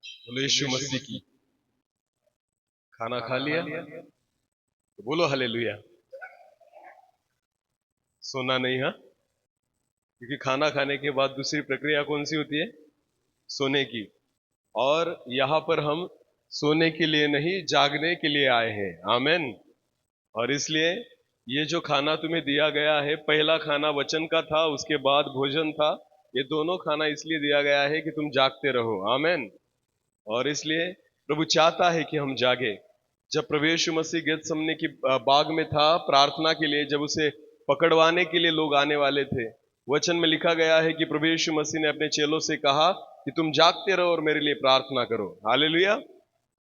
बोलो यीशु मसीह की। खाना खा लिया तो बोलो हालेलुया। सोना नहीं, हाँ, क्योंकि खाना खाने के बाद दूसरी प्रक्रिया कौन सी होती है? सोने की। और यहां पर हम सोने के लिए नहीं, जागने के लिए आए हैं। आमेन। और इसलिए ये जो खाना तुम्हें दिया गया है, पहला खाना वचन का था, उसके बाद भोजन था। ये दोनों खाना इसलिए दिया गया है कि तुम जागते रहो। आमेन। और इसलिए प्रभु चाहता है कि हम जागे। जब प्रभु यीशु मसीह गेतसमने की बाग में था प्रार्थना के लिए, जब उसे पकड़वाने के लिए लोग आने वाले थे, वचन में लिखा गया है कि प्रभु यीशु मसीह ने अपने चेलों से कहा कि तुम जागते रहो और मेरे लिए प्रार्थना करो। हालेलुया।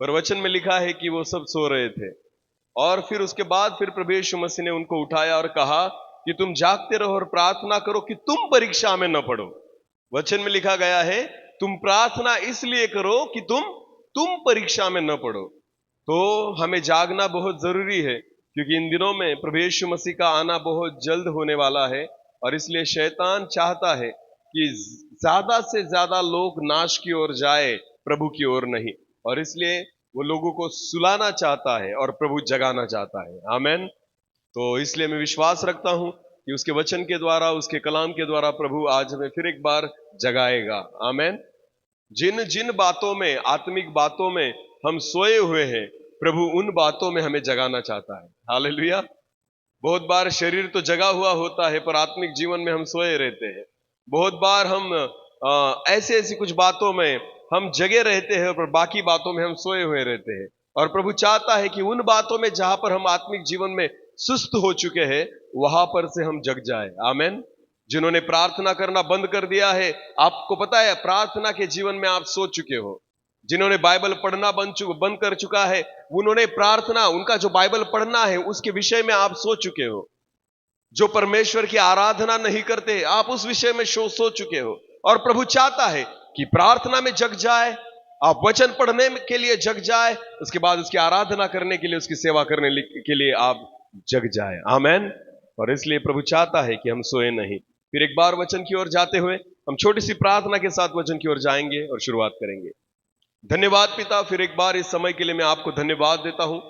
पर वचन में लिखा है कि वो सब सो रहे थे। और फिर उसके बाद फिर प्रभु यीशु मसीह ने उनको उठाया और कहा कि तुम जागते रहो और प्रार्थना करो कि तुम परीक्षा में न पड़ो। वचन में लिखा गया है तुम प्रार्थना इसलिए करो कि तुम परीक्षा में न पड़ो। तो हमें जागना बहुत जरूरी है, क्योंकि इन दिनों में प्रभु यीशु मसीह का आना बहुत जल्द होने वाला है। और इसलिए शैतान चाहता है कि ज्यादा से ज्यादा लोग नाश की ओर जाए, प्रभु की ओर नहीं। और इसलिए वो लोगों को सुलाना चाहता है और प्रभु जगाना चाहता है। आमेन। तो इसलिए मैं विश्वास रखता हूं कि उसके वचन के द्वारा, उसके कलाम के द्वारा प्रभु आज हमें फिर एक बार जगाएगा। आमेन। जिन जिन बातों में, आत्मिक बातों में हम सोए हुए हैं, प्रभु उन बातों में हमें जगाना चाहता है। हालेलुया। बहुत बार शरीर तो जगा हुआ होता है पर आत्मिक जीवन में हम सोए रहते हैं। बहुत बार हम ऐसे ऐसी कुछ बातों में हम जगे रहते हैं पर बाकी बातों में हम सोए हुए रहते हैं। और प्रभु चाहता है कि उन बातों में जहां पर हम आत्मिक जीवन में सुस्त हो चुके हैं, वहां पर से हम जग जाए। आमेन। जिन्होंने प्रार्थना करना बंद कर दिया है, आपको पता है प्रार्थना के जीवन में आप सो चुके हो। जिन्होंने बाइबल पढ़ना बंद कर चुका है, उन्होंने प्रार्थना, उनका जो बाइबल पढ़ना है उसके विषय में आप सो चुके हो। जो परमेश्वर की आराधना नहीं करते, आप उस विषय में सो चुके हो। और प्रभु चाहता है कि प्रार्थना में जग जाए, आप वचन पढ़ने के लिए जग जाए, उसके बाद उसकी आराधना करने के लिए, उसकी सेवा करने के लिए आप जग जाए। आमेन। और इसलिए प्रभु चाहता है कि हम सोए नहीं। फिर एक बार वचन की ओर जाते हुए हम छोटी सी प्रार्थना के साथ वचन की ओर जाएंगे और शुरुआत करेंगे। धन्यवाद पिता, फिर एक बार इस समय के लिए मैं आपको धन्यवाद देता हूं।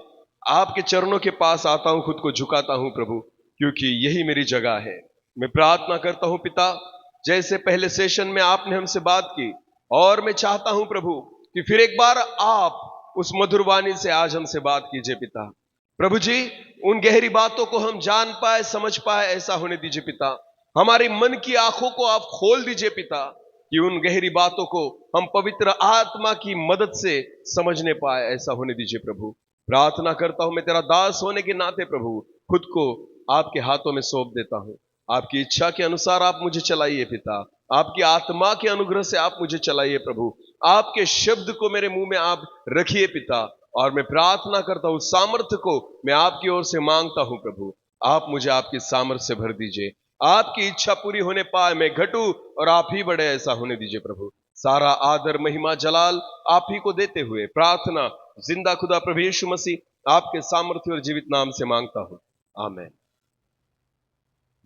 आपके चरणों के पास आता हूं, खुद को झुकाता हूं प्रभु, क्योंकि यही मेरी जगह है। मैं प्रार्थना करता हूं पिता, जैसे पहले सेशन में आपने हमसे बात की, और मैं चाहता हूं प्रभु कि फिर एक बार आप उस मधुर वाणी से आज हमसे बात कीजिए पिता। प्रभु जी, उन गहरी बातों को हम जान पाए, समझ पाए, ऐसा होने दीजिए पिता। हमारी मन की आंखों को आप खोल दीजिए पिता, कि उन गहरी बातों को हम पवित्र आत्मा की मदद से समझने पाए, ऐसा होने दीजिए प्रभु। प्रार्थना करता हूं, मैं तेरा दास होने के नाते प्रभु खुद को आपके हाथों में सौंप देता हूं। आपकी इच्छा के अनुसार आप मुझे चलाइए पिता। आपकी आत्मा के अनुग्रह से आप मुझे चलाइए प्रभु। आपके शब्द को मेरे मुंह में आप रखिए पिता। और मैं प्रार्थना करता हूं, सामर्थ्य को मैं आपकी ओर से मांगता हूं प्रभु। आप मुझे आपकी सामर्थ्य से भर दीजिए। आपकी इच्छा पूरी होने पाए, मैं घटूं और आप ही बढ़े, ऐसा होने दीजिए प्रभु। सारा आदर, महिमा, जलाल आप ही को देते हुए प्रार्थना जिंदा खुदा प्रभु यीशु मसीह आपके सामर्थ्य और जीवित नाम से मांगता हूं। आमेन।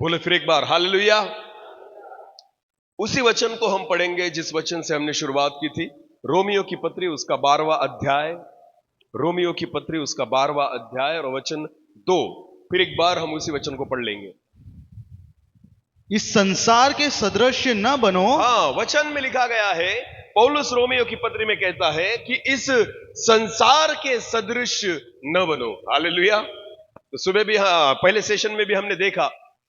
बोले फिर एक बार हालेलुया। उसी वचन को हम पढ़ेंगे जिस वचन से हमने शुरुआत की थी, रोमियो की पत्री उसका 12वां अध्याय। रोमियो की पत्री उसका 12वां अध्याय और वचन 2। फिर एक बार हम उसी वचन को पढ़ लेंगे। इस संसार के सदृश न बनो। हाँ, वचन में लिखा गया है, पौलुस रोमियो की पत्री में कहता है कि इस संसार के सदृश न बनो। हालेलुया। तो सुबह भी, हाँ, पहले सेशन में भी हमने देखा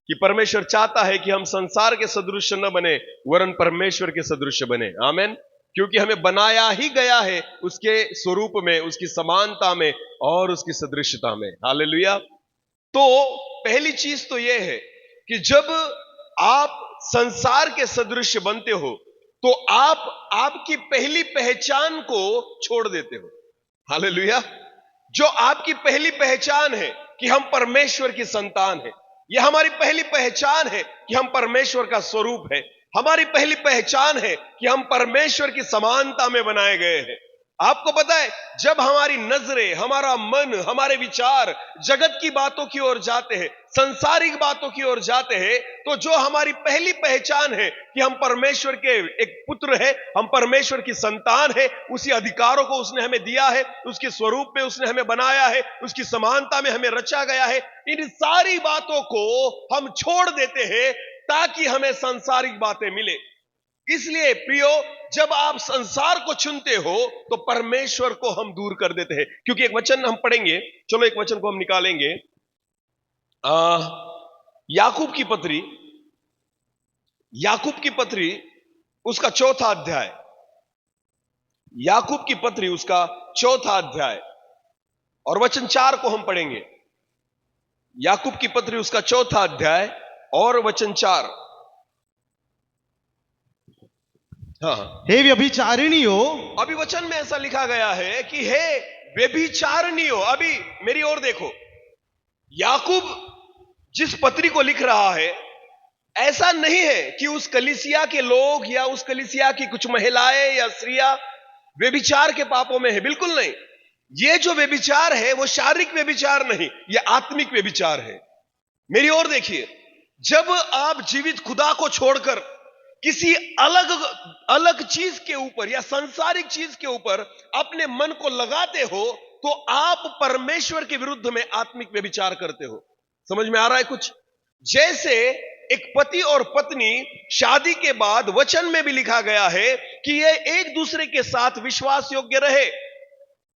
कि परमेश्वर चाहता है कि हम संसार के सदृश न बने, वरन परमेश्वर के सदृश बने। आमेन। क्योंकि हमें बनाया ही गया है उसके स्वरूप में, उसकी समानता में और उसकी सदृशता में। हालेलुया। तो पहली चीज तो यह है कि जब आप संसार के सदृश बनते हो तो आप आपकी पहली पहचान को छोड़ देते हो। हालेलुया। जो आपकी पहली पहचान है कि हम परमेश्वर की संतान हैं, यह हमारी पहली पहचान है कि हम परमेश्वर का स्वरूप है। हमारी पहली पहचान है कि हम परमेश्वर की समानता में बनाए गए हैं। आपको पता है, जब हमारी नजरें, हमारा मन, हमारे विचार जगत की बातों की ओर जाते हैं, सांसारिक बातों की ओर जाते हैं, तो जो हमारी पहली पहचान है कि हम परमेश्वर के एक पुत्र हैं, हम परमेश्वर की संतान हैं, उसी अधिकारों को उसने हमें दिया है, उसके स्वरूप में उसने हमें बनाया है, उसकी समानता में हमें रचा गया है, इन सारी बातों को हम छोड़ देते हैं ताकि हमें सांसारिक बातें मिले। इसलिए प्रियो, जब आप संसार को चुनते हो तो परमेश्वर को हम दूर कर देते हैं। क्योंकि एक वचन हम पढ़ेंगे, चलो एक वचन को हम निकालेंगे, याकूब की पत्री, याकूब की पत्री उसका 4था अध्याय, याकूब की पत्री उसका 4था अध्याय और वचन 4 को हम पढ़ेंगे। याकूब की पत्री उसका 4था अध्याय और वचन 4। हाँ, हे व्यभिचारिणियों, अभी वचन में ऐसा लिखा गया है कि हे व्यभिचारिणियों। अभी मेरी ओर देखो, याकूब जिस पत्री को लिख रहा है, ऐसा नहीं है कि उस कलीसिया के लोग या उस कलीसिया की कुछ महिलाएं या स्त्रियां व्यभिचार के पापों में है, बिल्कुल नहीं। ये जो व्यभिचार है वो शारीरिक व्यभिचार नहीं, ये आत्मिक व्यभिचार है। मेरी ओर देखिए, जब आप जीवित खुदा को छोड़कर किसी अलग अलग चीज के ऊपर या सांसारिक चीज के ऊपर अपने मन को लगाते हो, तो आप परमेश्वर के विरुद्ध में आत्मिक व्यभिचार करते हो। समझ में आ रहा है कुछ? जैसे एक पति और पत्नी शादी के बाद वचन में भी लिखा गया है कि ये एक दूसरे के साथ विश्वास योग्य रहे।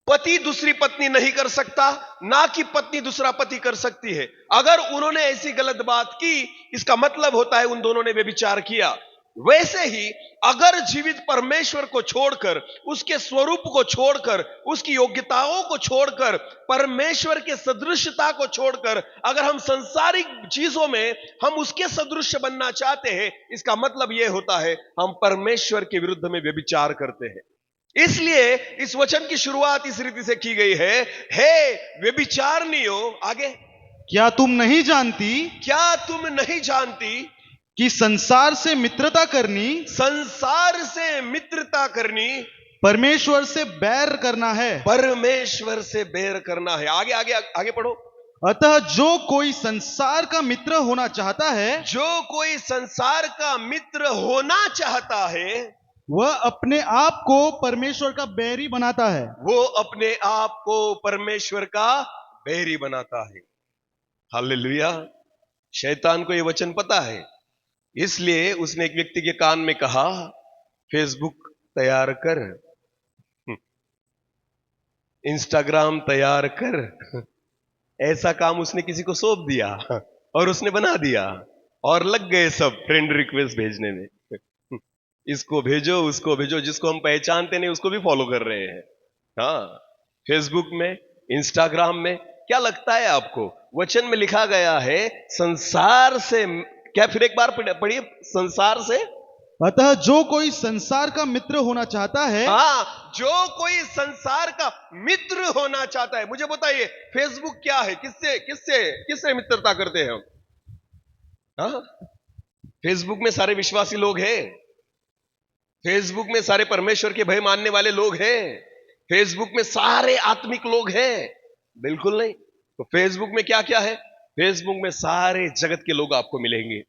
पति दूसरी पत्नी नहीं कर सकता, ना कि पत्नी दूसरा पति कर सकती है। अगर उन्होंने ऐसी गलत बात की, इसका मतलब होता है उन दोनों ने व्यभिचार किया। वैसे ही अगर जीवित परमेश्वर को छोड़कर, उसके स्वरूप को छोड़कर, उसकी योग्यताओं को छोड़कर, परमेश्वर के सदृशता को छोड़कर अगर हम संसारिक चीजों में हम उसके सदृश बनना चाहते हैं, इसका मतलब यह होता है हम परमेश्वर के विरुद्ध में व्यभिचार करते हैं। इसलिए इस वचन की शुरुआत इस रीति से की गई है, हे व्यभिचारिणियों। आगे, क्या तुम नहीं जानती, क्या तुम नहीं जानती कि संसार से मित्रता करनी, संसार से मित्रता करनी परमेश्वर से बैर करना है। परमेश्वर से बैर करना है। आगे आगे आगे पढ़ो। अतः जो कोई संसार का मित्र होना चाहता है, जो कोई संसार का मित्र होना चाहता है, वह अपने आप को परमेश्वर का बैरी बनाता है। वो अपने आप को परमेश्वर का बैरी बनाता है। हालेलुया। शैतान को यह वचन पता है, इसलिए उसने एक व्यक्ति के कान में कहा, फेसबुक तैयार कर, इंस्टाग्राम तैयार कर। ऐसा काम उसने किसी को सौंप दिया और उसने बना दिया और लग गए सब फ्रेंड रिक्वेस्ट भेजने में। इसको भेजो, उसको भेजो, जिसको हम पहचानते नहीं उसको भी फॉलो कर रहे हैं। हाँ, फेसबुक में, इंस्टाग्राम में। क्या लगता है आपको? वचन में लिखा गया है संसार से, क्या फिर एक बार पढ़िए, संसार से। अतः जो कोई संसार का मित्र होना चाहता है, हाँ, जो कोई संसार का मित्र होना चाहता है। मुझे बताइए, फेसबुक क्या है? किससे किससे किससे मित्रता करते हैं हम? हाँ, फेसबुक में सारे विश्वासी लोग हैं, फेसबुक में सारे परमेश्वर के भय मानने वाले लोग हैं, फेसबुक में सारे आत्मिक लोग हैं? बिल्कुल नहीं। तो फेसबुक में क्या क्या है? फेसबुक में सारे जगत के लोग आपको मिलेंगे,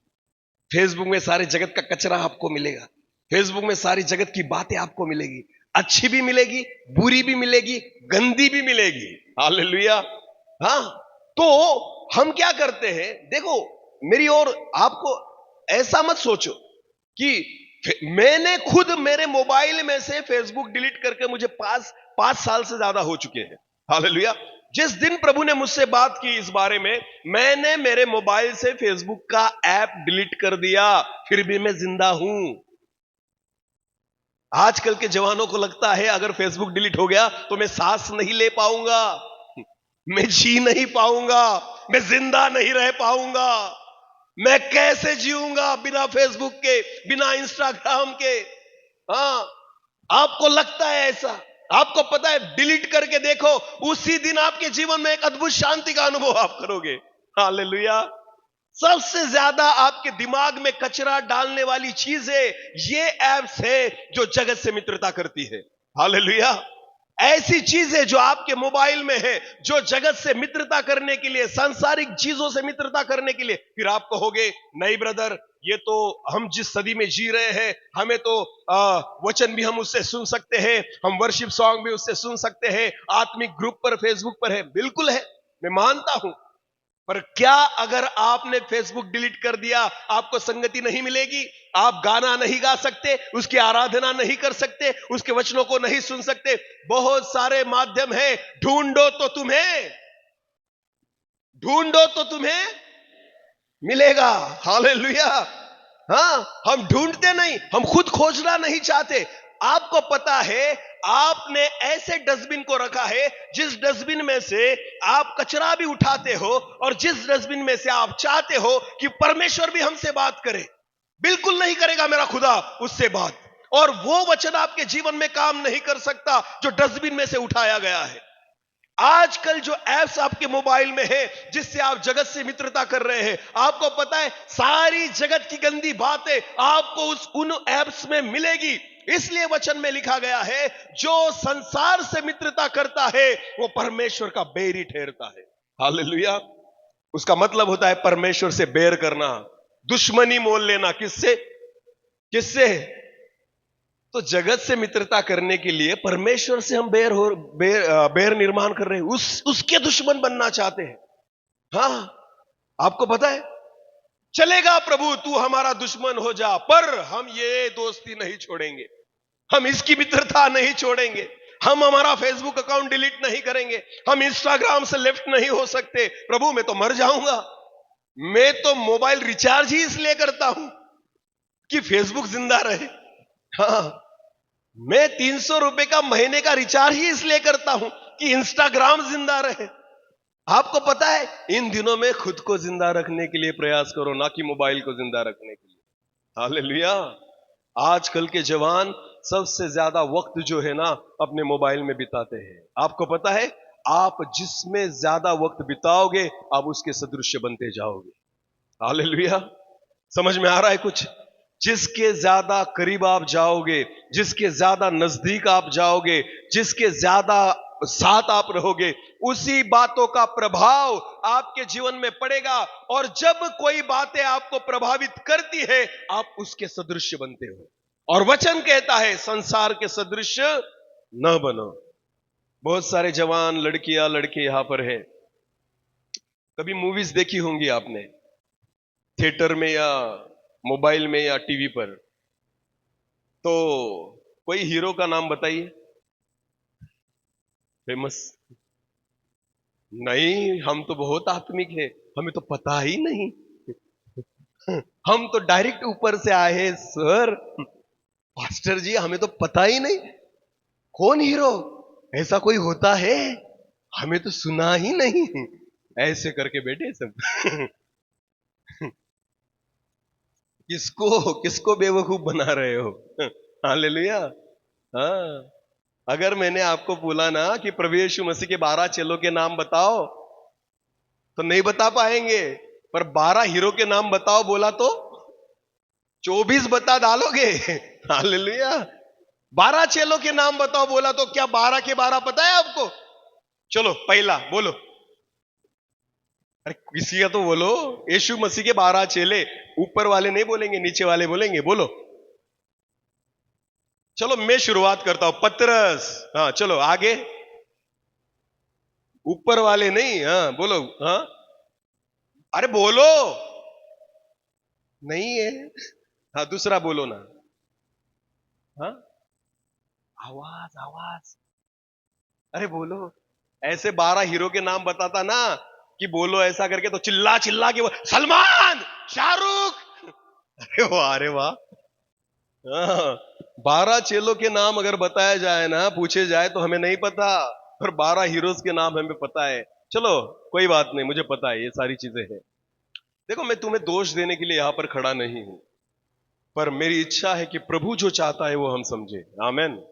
फेसबुक में सारे जगत का कचरा आपको मिलेगा, फेसबुक में सारी जगत की बातें आपको मिलेगी, अच्छी भी मिलेगी, बुरी भी मिलेगी, गंदी भी मिलेगी। हालेलुया। हाँ, तो हम क्या करते हैं? देखो मेरी और आपको ऐसा मत सोचो कि मैंने खुद मेरे मोबाइल में से फेसबुक डिलीट करके मुझे 5 साल से ज्यादा हो चुके हैं। हालेलुया। जिस दिन प्रभु ने मुझसे बात की इस बारे में, मैंने मेरे मोबाइल से फेसबुक का ऐप डिलीट कर दिया, फिर भी मैं जिंदा हूं। आजकल के जवानों को लगता है अगर फेसबुक डिलीट हो गया तो मैं सांस नहीं ले पाऊंगा, मैं जी नहीं पाऊंगा, मैं जिंदा नहीं रह पाऊंगा, मैं कैसे जीऊंगा बिना फेसबुक के, बिना इंस्टाग्राम के। हाँ, आपको लगता है ऐसा? आपको पता है, डिलीट करके देखो, उसी दिन आपके जीवन में एक अद्भुत शांति का अनुभव आप करोगे। हालेलुया। सबसे ज्यादा आपके दिमाग में कचरा डालने वाली चीजें ये ऐप्स है जो जगत से मित्रता करती है। हालेलुया। ऐसी चीजें जो आपके मोबाइल में है, जो जगत से मित्रता करने के लिए, सांसारिक चीजों से मित्रता करने के लिए, फिर आप कहोगे नहीं ब्रदर, ये तो हम जिस सदी में जी रहे हैं, हमें तो वचन भी हम उससे सुन सकते हैं, हम वर्शिप सॉन्ग भी उससे सुन सकते हैं, आत्मिक ग्रुप पर फेसबुक पर है। बिल्कुल है, मैं मानता हूं, पर क्या अगर आपने फेसबुक डिलीट कर दिया, आपको संगति नहीं मिलेगी? आप गाना नहीं गा सकते, उसकी आराधना नहीं कर सकते, उसके वचनों को नहीं सुन सकते? बहुत सारे माध्यम है, ढूंढो तो तुम्हें मिलेगा। हालेलुया। हाँ, हम ढूंढते नहीं, हम खुद खोजना नहीं चाहते। आपको पता है, आपने ऐसे डस्टबिन को रखा है जिस डस्टबिन में से आप कचरा भी उठाते हो, और जिस डस्टबिन में से आप चाहते हो कि परमेश्वर भी हमसे बात करे। बिल्कुल नहीं करेगा मेरा खुदा उससे बात, और वो वचन आपके जीवन में काम नहीं कर सकता जो डस्टबिन में से उठाया गया है। आजकल जो एप्स आपके मोबाइल में है, जिससे आप जगत से मित्रता कर रहे हैं, आपको पता है सारी जगत की गंदी बातें आपको उन एप्स में मिलेगी। इसलिए वचन में लिखा गया है, जो संसार से मित्रता करता है वो परमेश्वर का बैरी ठहरता है। हालेलुया। उसका मतलब होता है परमेश्वर से बैर करना, दुश्मनी मोल लेना। किससे? तो जगत से मित्रता करने के लिए परमेश्वर से हम बैर निर्माण कर रहे हैं, उसके दुश्मन बनना चाहते हैं। हाँ, आपको पता है, चलेगा प्रभु तू हमारा दुश्मन हो जा, पर हम ये दोस्ती नहीं छोड़ेंगे, हम इसकी मित्रता नहीं छोड़ेंगे, हम हमारा फेसबुक अकाउंट डिलीट नहीं करेंगे, हम इंस्टाग्राम से लेफ्ट नहीं हो सकते। प्रभु मैं तो मर जाऊंगा, मैं तो मोबाइल रिचार्ज ही इसलिए करता हूं कि फेसबुक जिंदा रहे। हाँ, मैं 300 रुपए का महीने का रिचार्ज ही इसलिए करता हूं कि इंस्टाग्राम जिंदा रहे। आपको पता है, इन दिनों में खुद को जिंदा रखने के लिए प्रयास करो, ना कि मोबाइल को जिंदा रखने के लिए। हालेलुया। आजकल के जवान सबसे ज्यादा वक्त जो है ना अपने मोबाइल में बिताते हैं। आपको पता है, आप जिसमें ज्यादा वक्त बिताओगे आप उसके सदृश बनते जाओगे। हालेलुया। समझ में आ रहा है कुछ? जिसके ज्यादा करीब आप जाओगे, जिसके ज्यादा नजदीक आप जाओगे, जिसके ज्यादा साथ आप रहोगे, उसी बातों का प्रभाव आपके जीवन में पड़ेगा। और जब कोई बातें आपको प्रभावित करती है, आप उसके सदृश बनते हो। और वचन कहता है संसार के सदृश न बनो। बहुत सारे जवान लड़कियां लड़के यहां पर है, कभी मूवीज देखी होंगी आपने, थिएटर में या मोबाइल में या टीवी पर। तो कोई हीरो का नाम बताइए, फेमस। नहीं, हम तो बहुत आत्मिक है, हमें तो पता ही नहीं, हम तो डायरेक्ट ऊपर से आए हैं सर, पास्टर जी हमें तो पता ही नहीं कौन हीरो, ऐसा कोई होता है, हमें तो सुना ही नहीं। ऐसे करके बैठे सब। किसको बेवकूफ बना रहे हो? हालेलुया। हाँ, अगर मैंने आपको बोला ना कि प्रभु यीशु मसीह के 12 चेलों के नाम बताओ, तो नहीं बता पाएंगे, पर 12 हीरो के नाम बताओ बोला तो 24 बता डालोगे। हालेलुया। 12 चेलों के नाम बताओ बोला तो क्या 12 के 12 पता है आपको? चलो पहला बोलो, अरे किसी का तो बोलो। यीशु मसीह के 12 चेले, ऊपर वाले नहीं बोलेंगे, नीचे वाले बोलेंगे, बोलो। चलो मैं शुरुआत करता हूं, पतरस। हाँ चलो आगे, ऊपर वाले नहीं, हाँ बोलो। हाँ अरे बोलो, नहीं है। हाँ दूसरा बोलो ना। हाँ आवाज आवाज, अरे बोलो। ऐसे 12 हीरो के नाम बताता ना कि बोलो ऐसा करके, तो चिल्ला चिल्ला के सलमान, शाहरुख। अरे वाह, अरे वाह। हाँ, 12 चेलों के नाम अगर बताया जाए ना, पूछे जाए तो हमें नहीं पता, पर 12 हीरोज के नाम हमें पता है। चलो कोई बात नहीं, मुझे पता है ये सारी चीजें हैं। देखो, मैं तुम्हें दोष देने के लिए यहां पर खड़ा नहीं हूं, पर मेरी इच्छा है कि प्रभु जो चाहता है वो हम समझे। आमेन।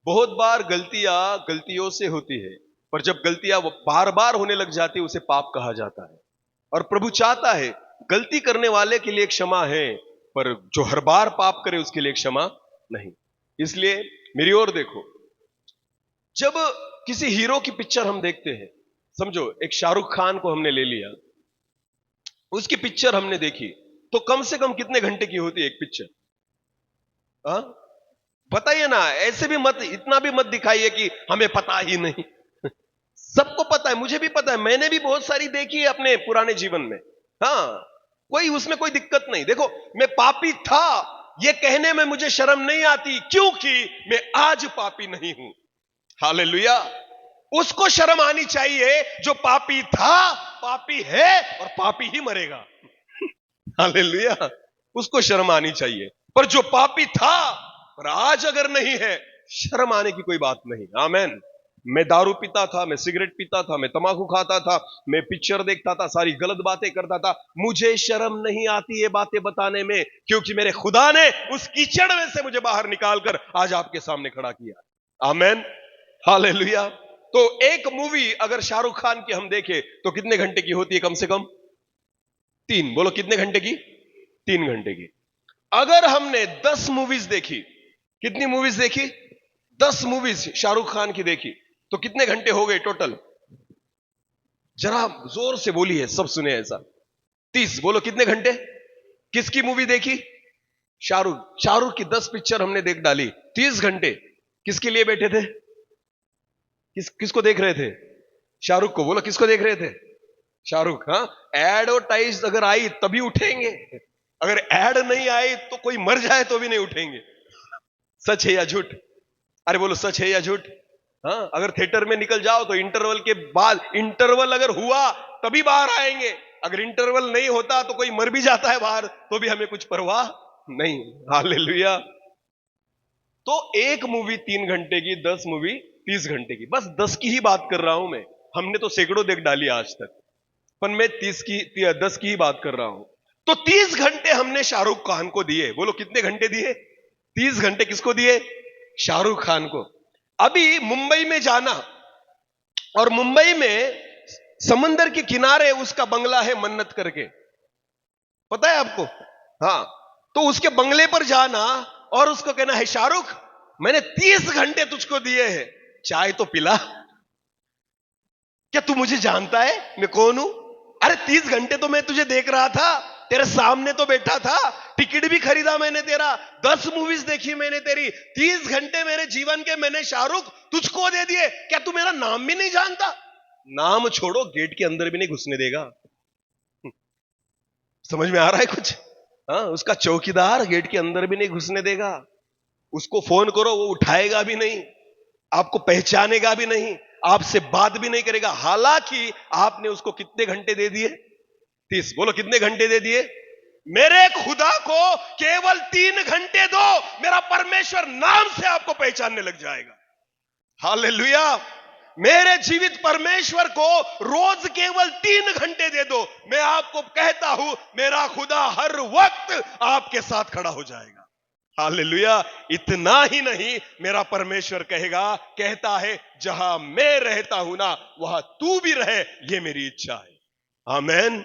बहुत बार गलतियों से होती है, पर जब गलतियां बार बार होने लग जाती है उसे पाप कहा जाता है। और प्रभु चाहता है, गलती करने वाले के लिए क्षमा है, पर जो हर बार पाप करे उसके लिए क्षमा नहीं। इसलिए मेरी ओर देखो, जब किसी हीरो की पिक्चर हम देखते हैं, समझो एक शाहरुख खान को हमने ले लिया, उसकी पिक्चर हमने देखी, तो कम से कम कितने घंटे की होती है एक पिक्चर? हाँ, बताइए ना। ऐसे भी मत, इतना भी मत दिखाइए कि हमें पता ही नहीं। सबको पता है, मुझे भी पता है, मैंने भी बहुत सारी देखी है अपने पुराने जीवन में। हाँ, कोई उसमें कोई दिक्कत नहीं। देखो, मैं पापी था ये कहने में मुझे शर्म नहीं आती, क्योंकि मैं आज पापी नहीं हूं। हालेलुया। उसको शर्म आनी चाहिए जो पापी था, पापी है और पापी ही मरेगा। हालेलुया। उसको शर्म आनी चाहिए। पर जो पापी था और आज अगर नहीं है, शर्म आने की कोई बात नहीं। आमेन। मैं दारू पीता था, मैं सिगरेट पीता था, मैं तंबाकू खाता था, मैं पिक्चर देखता था, सारी गलत बातें करता था, मुझे शर्म नहीं आती ये बातें बताने में, क्योंकि मेरे खुदा ने उस कीचड़ में से मुझे बाहर निकालकर आज आपके सामने खड़ा किया। आमेन। हालेलुया। तो एक मूवी अगर शाहरुख खान की हम देखें तो कितने घंटे की होती है? कम से कम 3। बोलो कितने घंटे की? 3 घंटे की। अगर हमने 10 मूवीज देखी, कितनी मूवीज देखी? 10 मूवीज शाहरुख खान की देखी, तो कितने घंटे हो गए टोटल? जरा जोर से बोलिए, सब सुने ऐसा। 30। बोलो कितने घंटे? किसकी मूवी देखी? शाहरुख की 10 पिक्चर हमने देख डाली, 30 घंटे। किसके लिए बैठे थे? किसको देख रहे थे? शाहरुख को। बोलो किसको देख रहे थे? शाहरुख। हाँ, एडवर्टाइज अगर आई तभी उठेंगे, अगर एड नहीं आई तो कोई मर जाए तो भी नहीं उठेंगे। सच है या झूठ? अरे बोलो सच है या झूठ? हाँ, अगर थिएटर में निकल जाओ तो इंटरवल के बाद, इंटरवल अगर हुआ तभी बाहर आएंगे, अगर इंटरवल नहीं होता तो कोई मर भी जाता है बाहर तो भी हमें कुछ परवाह नहीं। हालेलुया। तो एक मूवी 3 घंटे की, 10 मूवी 30 घंटे की। बस 10 की ही बात कर रहा हूं मैं, हमने तो सैकड़ों देख डाली आज तक, पर मैं 10 की ही बात कर रहा हूं। तो 30 घंटे हमने शाहरुख खान को दिए। बोलो कितने घंटे दिए? 30 घंटे किसको दिए? शाहरुख खान को। अभी मुंबई में जाना, और मुंबई में समंदर के किनारे उसका बंगला है मन्नत करके, पता है आपको? हाँ, तो उसके बंगले पर जाना और उसको कहना है शाहरुख मैंने 30 घंटे तुझको दिए हैं, चाय तो पिला। क्या तू मुझे जानता है मैं कौन हूं? अरे 30 घंटे तो मैं तुझे देख रहा था, तेरे सामने तो बैठा था, टिकट भी खरीदा मैंने तेरा, 10 मूवीज देखी मैंने तेरी, 30 घंटे मेरे जीवन के मैंने शाहरुख तुझको दे दिए, क्या तू मेरा नाम भी नहीं जानता? नाम छोड़ो, गेट के अंदर भी नहीं घुसने देगा। समझ में आ रहा है कुछ? हाँ, उसका चौकीदार गेट के अंदर भी नहीं घुसने देगा। उसको फोन करो वो उठाएगा भी नहीं, आपको पहचानेगा भी नहीं, आपसे बात भी नहीं करेगा। हालांकि आपने उसको कितने घंटे दे दिए? 30। बोलो कितने घंटे दे दिए? मेरे खुदा को केवल 3 घंटे दो, मेरा परमेश्वर नाम से आपको पहचानने लग जाएगा। हालेलुया। मेरे जीवित परमेश्वर को रोज केवल 3 घंटे दे दो, मैं आपको कहता हूं मेरा खुदा हर वक्त आपके साथ खड़ा हो जाएगा। हालेलुया। इतना ही नहीं, मेरा परमेश्वर कहता है जहां मैं रहता हूं ना वहां तू भी रहे, ये मेरी इच्छा है। आमेन।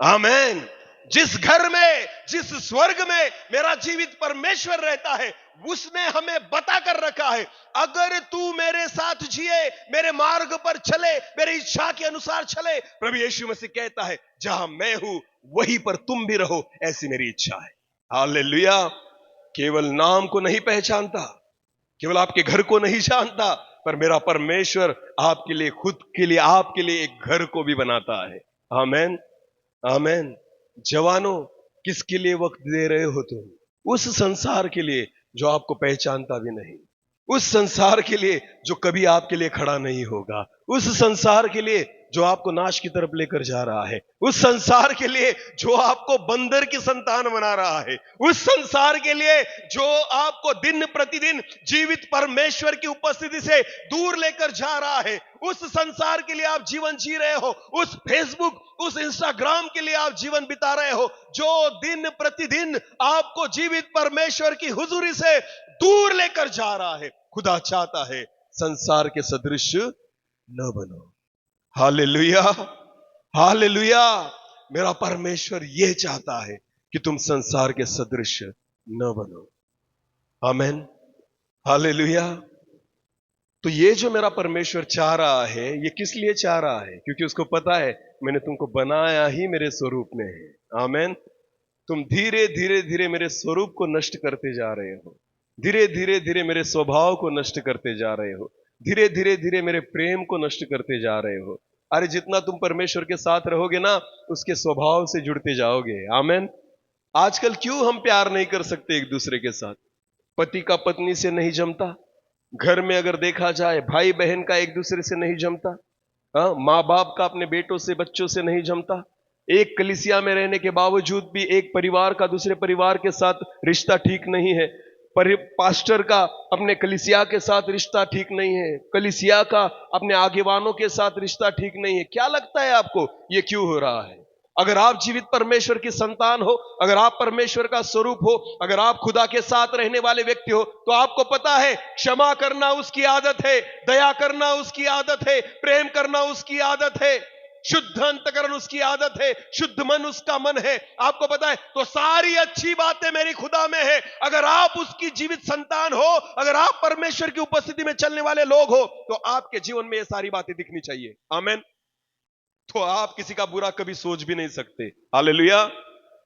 आमेन। जिस घर में, जिस स्वर्ग में मेरा जीवित परमेश्वर रहता है, उसने हमें बता कर रखा है अगर तू मेरे साथ जिए, मेरे मार्ग पर चले, मेरी इच्छा के अनुसार चले, प्रभु यीशु मसीह कहता है जहां मैं हूं वहीं पर तुम भी रहो, ऐसी मेरी इच्छा है। हालेलुया। केवल नाम को नहीं पहचानता, केवल आपके घर को नहीं जानता, पर मेरा परमेश्वर आपके लिए, खुद के लिए, आपके लिए एक घर को भी बनाता है। आमेन। आमेन। जवानों, किसके लिए वक्त दे रहे हो तुम? उस संसार के लिए जो आपको पहचानता भी नहीं, उस संसार के लिए जो कभी आपके लिए खड़ा नहीं होगा, उस संसार के लिए जो आपको नाश की तरफ लेकर जा रहा है, उस संसार के लिए जो आपको बंदर की संतान बना रहा है, उस संसार के लिए जो आपको दिन प्रतिदिन जीवित परमेश्वर की उपस्थिति से दूर लेकर जा रहा है, उस संसार के लिए आप जीवन जी रहे हो, उस फेसबुक, उस इंस्टाग्राम के लिए आप जीवन बिता रहे हो, जो दिन प्रतिदिन आपको जीवित परमेश्वर की हुजूरी से दूर लेकर जा रहा है। खुदा चाहता है संसार के सदृश न बनो। हालेलुया। हालेलुया। मेरा परमेश्वर यह चाहता है कि तुम संसार के सदृश न बनो। आमेन। हालेलुया। तो ये जो मेरा परमेश्वर चाह रहा है, ये किस लिए चाह रहा है? क्योंकि उसको पता है मैंने तुमको बनाया ही मेरे स्वरूप में है। आमेन। तुम धीरे धीरे धीरे मेरे स्वरूप को नष्ट करते जा रहे हो, धीरे धीरे धीरे मेरे स्वभाव को नष्ट करते जा रहे हो, धीरे धीरे धीरे मेरे प्रेम को नष्ट करते जा रहे हो। अरे जितना तुम परमेश्वर के साथ रहोगे ना, उसके स्वभाव से जुड़ते जाओगे। आमेन। आजकल क्यों हम प्यार नहीं कर सकते एक दूसरे के साथ? पति का पत्नी से नहीं जमता, घर में अगर देखा जाए भाई बहन का एक दूसरे से नहीं जमता, हाँ, माँ बाप का अपने बेटों से बच्चों से नहीं जमता। एक कलीसिया में रहने के बावजूद भी एक परिवार का दूसरे परिवार के साथ रिश्ता ठीक नहीं है। पास्टर का अपने कलीसिया के साथ रिश्ता ठीक नहीं है, कलीसिया का अपने आगेवानों के साथ रिश्ता ठीक नहीं है। क्या लगता है आपको ये क्यों हो रहा है? अगर आप जीवित परमेश्वर की संतान हो, अगर आप परमेश्वर का स्वरूप हो, अगर आप खुदा के साथ रहने वाले व्यक्ति हो, तो आपको पता है क्षमा करना उसकी आदत है, दया करना उसकी आदत है, प्रेम करना उसकी आदत है, शुद्ध अंतकरण उसकी आदत है, शुद्ध मन उसका मन है। आपको पता है, तो सारी अच्छी बातें मेरी खुदा में है। अगर आप उसकी जीवित संतान हो, अगर आप परमेश्वर की उपस्थिति में चलने वाले लोग हो, तो आपके जीवन में ये सारी बातें दिखनी चाहिए। आमेन। तो आप किसी का बुरा कभी सोच भी नहीं सकते। हालेलुया।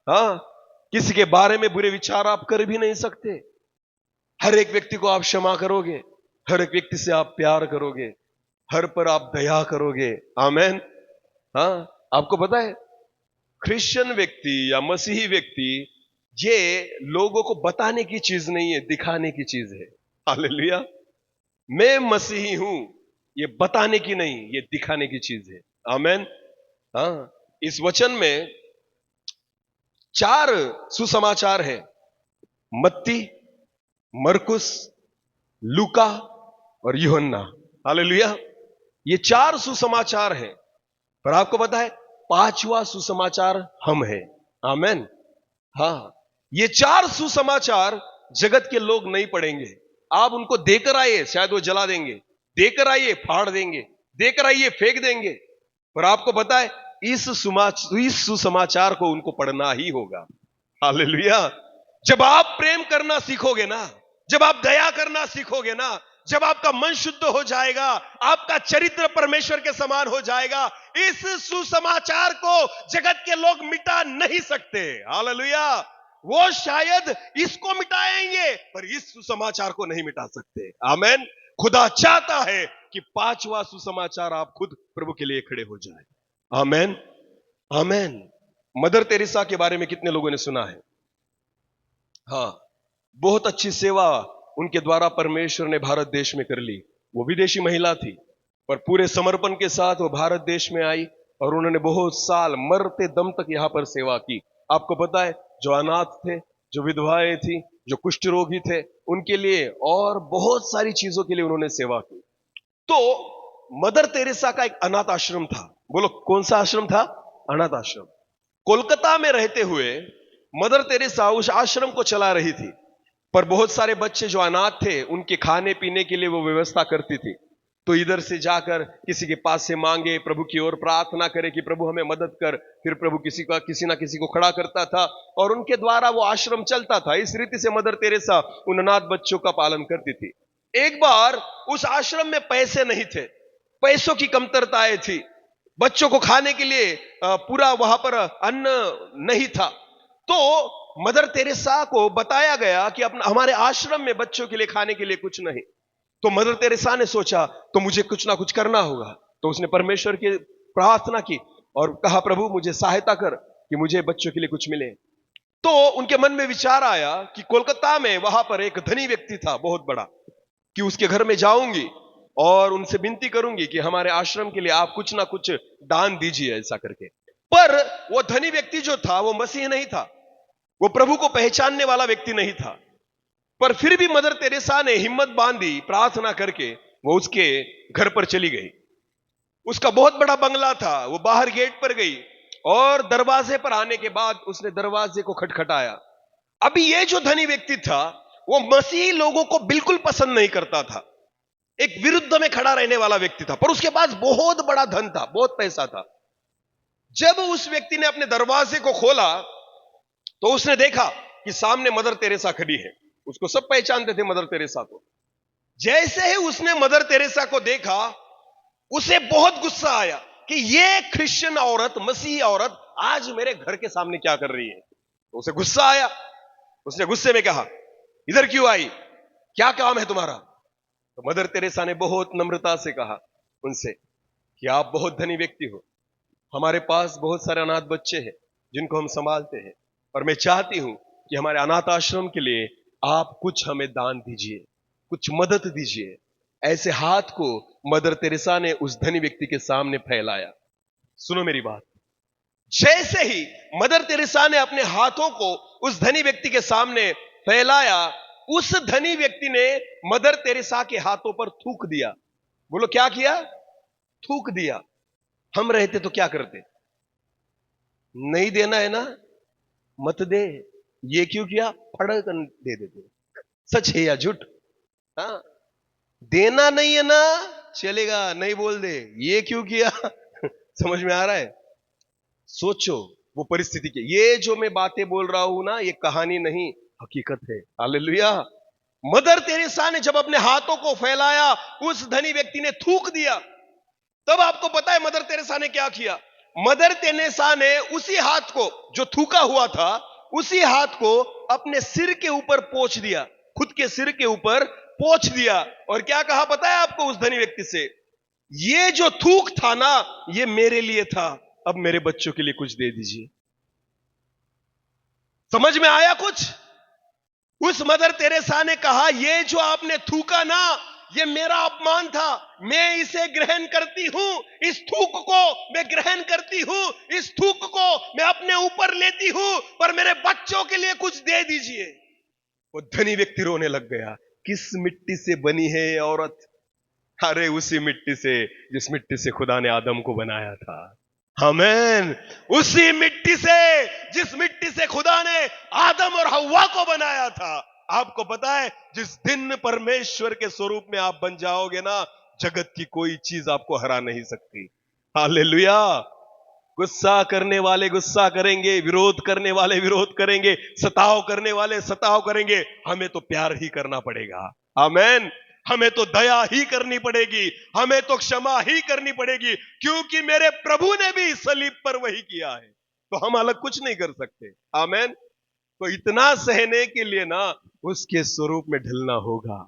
हाँ, किसी के बारे में बुरे विचार आप कर भी नहीं सकते। हर एक व्यक्ति को आप क्षमा करोगे, हर एक व्यक्ति से आप प्यार करोगे, हर पर आप दया करोगे। आमेन। हाँ, आपको पता है क्रिश्चियन व्यक्ति या मसीही व्यक्ति ये लोगों को बताने की चीज नहीं है, दिखाने की चीज है। हालेलुया। मैं मसीही हूं, ये बताने की नहीं, ये दिखाने की चीज है। आमेन। हाँ, इस वचन में 4 सुसमाचार है, मत्ती, मरकुस, लूका और यूहन्ना। हालेलुया। ये 4 सुसमाचार है, पर आपको पता है 5वां सुसमाचार हम है। आमेन। हाँ, ये 4 सुसमाचार जगत के लोग नहीं पढ़ेंगे। आप उनको देकर आइए, शायद वो जला देंगे, देकर आइए फाड़ देंगे, देकर आइए फेंक देंगे, पर आपको पता है इस सुसमाचार को उनको पढ़ना ही होगा। हालेलुया। जब आप प्रेम करना सीखोगे ना, जब आप दया करना सीखोगे ना, जब आपका मन शुद्ध हो जाएगा, आपका चरित्र परमेश्वर के समान हो जाएगा, इस सुसमाचार को जगत के लोग मिटा नहीं सकते। हालेलुया। वो शायद इसको मिटाएंगे, पर इस सुसमाचार को नहीं मिटा सकते। आमेन। खुदा चाहता है कि 5वां सुसमाचार आप खुद प्रभु के लिए खड़े हो जाए। आमेन। आमेन। मदर तेरेसा के बारे में कितने लोगों ने सुना है? हाँ, बहुत अच्छी सेवा उनके द्वारा परमेश्वर ने भारत देश में कर ली। वो विदेशी महिला थी, पर पूरे समर्पण के साथ वो भारत देश में आई और उन्होंने बहुत साल मरते दम तक यहां पर सेवा की। आपको पता है, जो अनाथ थे, जो विधवाएं थी, जो कुष्ठ रोगी थे, उनके लिए और बहुत सारी चीजों के लिए उन्होंने सेवा की। तो मदर तेरेसा का एक अनाथ आश्रम था। बोलो कौन सा आश्रम था? अनाथ आश्रम। कोलकाता में रहते हुए मदर तेरेसा उस आश्रम को चला रही थी, पर बहुत सारे बच्चे जो अनाथ थे उनके खाने पीने के लिए वो व्यवस्था करती थी। तो इधर से जाकर किसी के पास से मांगे, प्रभु की ओर प्रार्थना करे कि प्रभु हमें मदद कर, फिर प्रभु किसी ना किसी को खड़ा करता था और उनके द्वारा वो आश्रम चलता था। इस रीति से मदर तेरेसा उन अनाथ बच्चों का पालन करती थी। एक बार उस आश्रम में पैसे नहीं थे, पैसों की कमतरताएं थी, बच्चों को खाने के लिए पूरा वहां पर अन्न नहीं था। तो मदर तेरेसा को बताया गया कि अपना हमारे आश्रम में बच्चों के लिए खाने के लिए कुछ नहीं। तो मदर तेरेसा ने सोचा तो मुझे कुछ ना कुछ करना होगा। तो उसने परमेश्वर की प्रार्थना की और कहा, प्रभु मुझे सहायता कर कि मुझे बच्चों के लिए कुछ मिले। तो उनके मन में विचार आया कि कोलकाता में वहां पर एक धनी व्यक्ति था बहुत बड़ा, कि उसके घर में जाऊंगी और उनसे विनती करूंगी कि हमारे आश्रम के लिए आप कुछ ना कुछ दान दीजिए, ऐसा करके। पर वो धनी व्यक्ति जो था वो मसीह नहीं था, वो प्रभु को पहचानने वाला व्यक्ति नहीं था। पर फिर भी मदर तेरेसा ने हिम्मत बांधी, प्रार्थना करके वो उसके घर पर चली गई। उसका बहुत बड़ा बंगला था। वो बाहर गेट पर गई और दरवाजे पर आने के बाद उसने दरवाजे को खटखटाया। अभी ये जो धनी व्यक्ति था वो मसीही लोगों को बिल्कुल पसंद नहीं करता था, एक विरुद्ध में खड़ा रहने वाला व्यक्ति था, पर उसके पास बहुत बड़ा धन था, बहुत पैसा था। जब उस व्यक्ति ने अपने दरवाजे को खोला तो उसने देखा कि सामने मदर तेरेसा खड़ी है। उसको सब पहचानते थे मदर तेरेसा को। जैसे ही उसने मदर तेरेसा को देखा, उसे बहुत गुस्सा आया कि ये क्रिश्चियन औरत, मसीही औरत आज मेरे घर के सामने क्या कर रही है। तो उसे गुस्सा आया। उसने गुस्से में कहा, इधर क्यों आई, क्या काम है तुम्हारा। तो मदर तेरेसा ने बहुत नम्रता से कहा उनसे कि आप बहुत धनी व्यक्ति हो, हमारे पास बहुत सारे अनाथ बच्चे हैं जिनको हम संभालते हैं, और मैं चाहती हूं कि हमारे अनाथ आश्रम के लिए आप कुछ हमें दान दीजिए, कुछ मदद दीजिए। ऐसे हाथ को मदर तेरेसा ने उस धनी व्यक्ति के सामने फैलाया। सुनो मेरी बात, जैसे ही मदर तेरेसा ने अपने हाथों को उस धनी व्यक्ति के सामने फैलाया, उस धनी व्यक्ति ने मदर तेरेसा के हाथों पर थूक दिया। बोलो क्या किया, थूक दिया। हम रहते तो क्या करते, नहीं देना है ना मत दे, ये क्यों किया, फड़ कर दे देते। सच है या झूठ, हाँ, देना नहीं है ना चलेगा, नहीं बोल दे, ये क्यों किया समझ में आ रहा है। सोचो वो परिस्थिति के, ये जो मैं बातें बोल रहा हूं ना, ये कहानी नहीं, हकीकत है। हालेलुया। मदर तेरेसा ने जब अपने हाथों को फैलाया, उस धनी व्यक्ति ने थूक दिया। तब आपको पता है मदर तेरेसा ने क्या किया। मदर तेरेसा ने उसी हाथ को जो थूका हुआ था, उसी हाथ को अपने सिर के ऊपर पोंछ दिया, खुद के सिर के ऊपर पोंछ दिया, और क्या कहा पता है आपको उस धनी व्यक्ति से, ये जो थूक था ना, ये मेरे लिए था, अब मेरे बच्चों के लिए कुछ दे दीजिए। समझ में आया कुछ। उस मदर तेरेसा ने कहा, ये जो आपने थूका ना, ये मेरा अपमान था, मैं इसे ग्रहण करती हूं, इस थूक को मैं ग्रहण करती हूं, इस थूक को मैं अपने ऊपर लेती हूं, पर मेरे बच्चों के लिए कुछ दे दीजिए। वो धनी व्यक्ति रोने लग गया। किस मिट्टी से बनी है ये औरत, अरे उसी मिट्टी से जिस मिट्टी से खुदा ने आदम को बनाया था। आमीन। उसी मिट्टी से जिस मिट्टी से खुदा ने आदम और हव्वा को बनाया था। आपको पता है, जिस दिन परमेश्वर के स्वरूप में आप बन जाओगे ना, जगत की कोई चीज आपको हरा नहीं सकती। हालेलुया। गुस्सा करने वाले गुस्सा करेंगे, विरोध करने वाले विरोध करेंगे, सताव करने वाले सताव करेंगे, हमें तो प्यार ही करना पड़ेगा। आमीन। हमें तो दया ही करनी पड़ेगी, हमें तो क्षमा ही करनी पड़ेगी, क्योंकि मेरे प्रभु ने भी सलीब पर वही किया है, तो हम अलग कुछ नहीं कर सकते। आमीन। तो इतना सहने के लिए ना, उसके स्वरूप में ढलना होगा,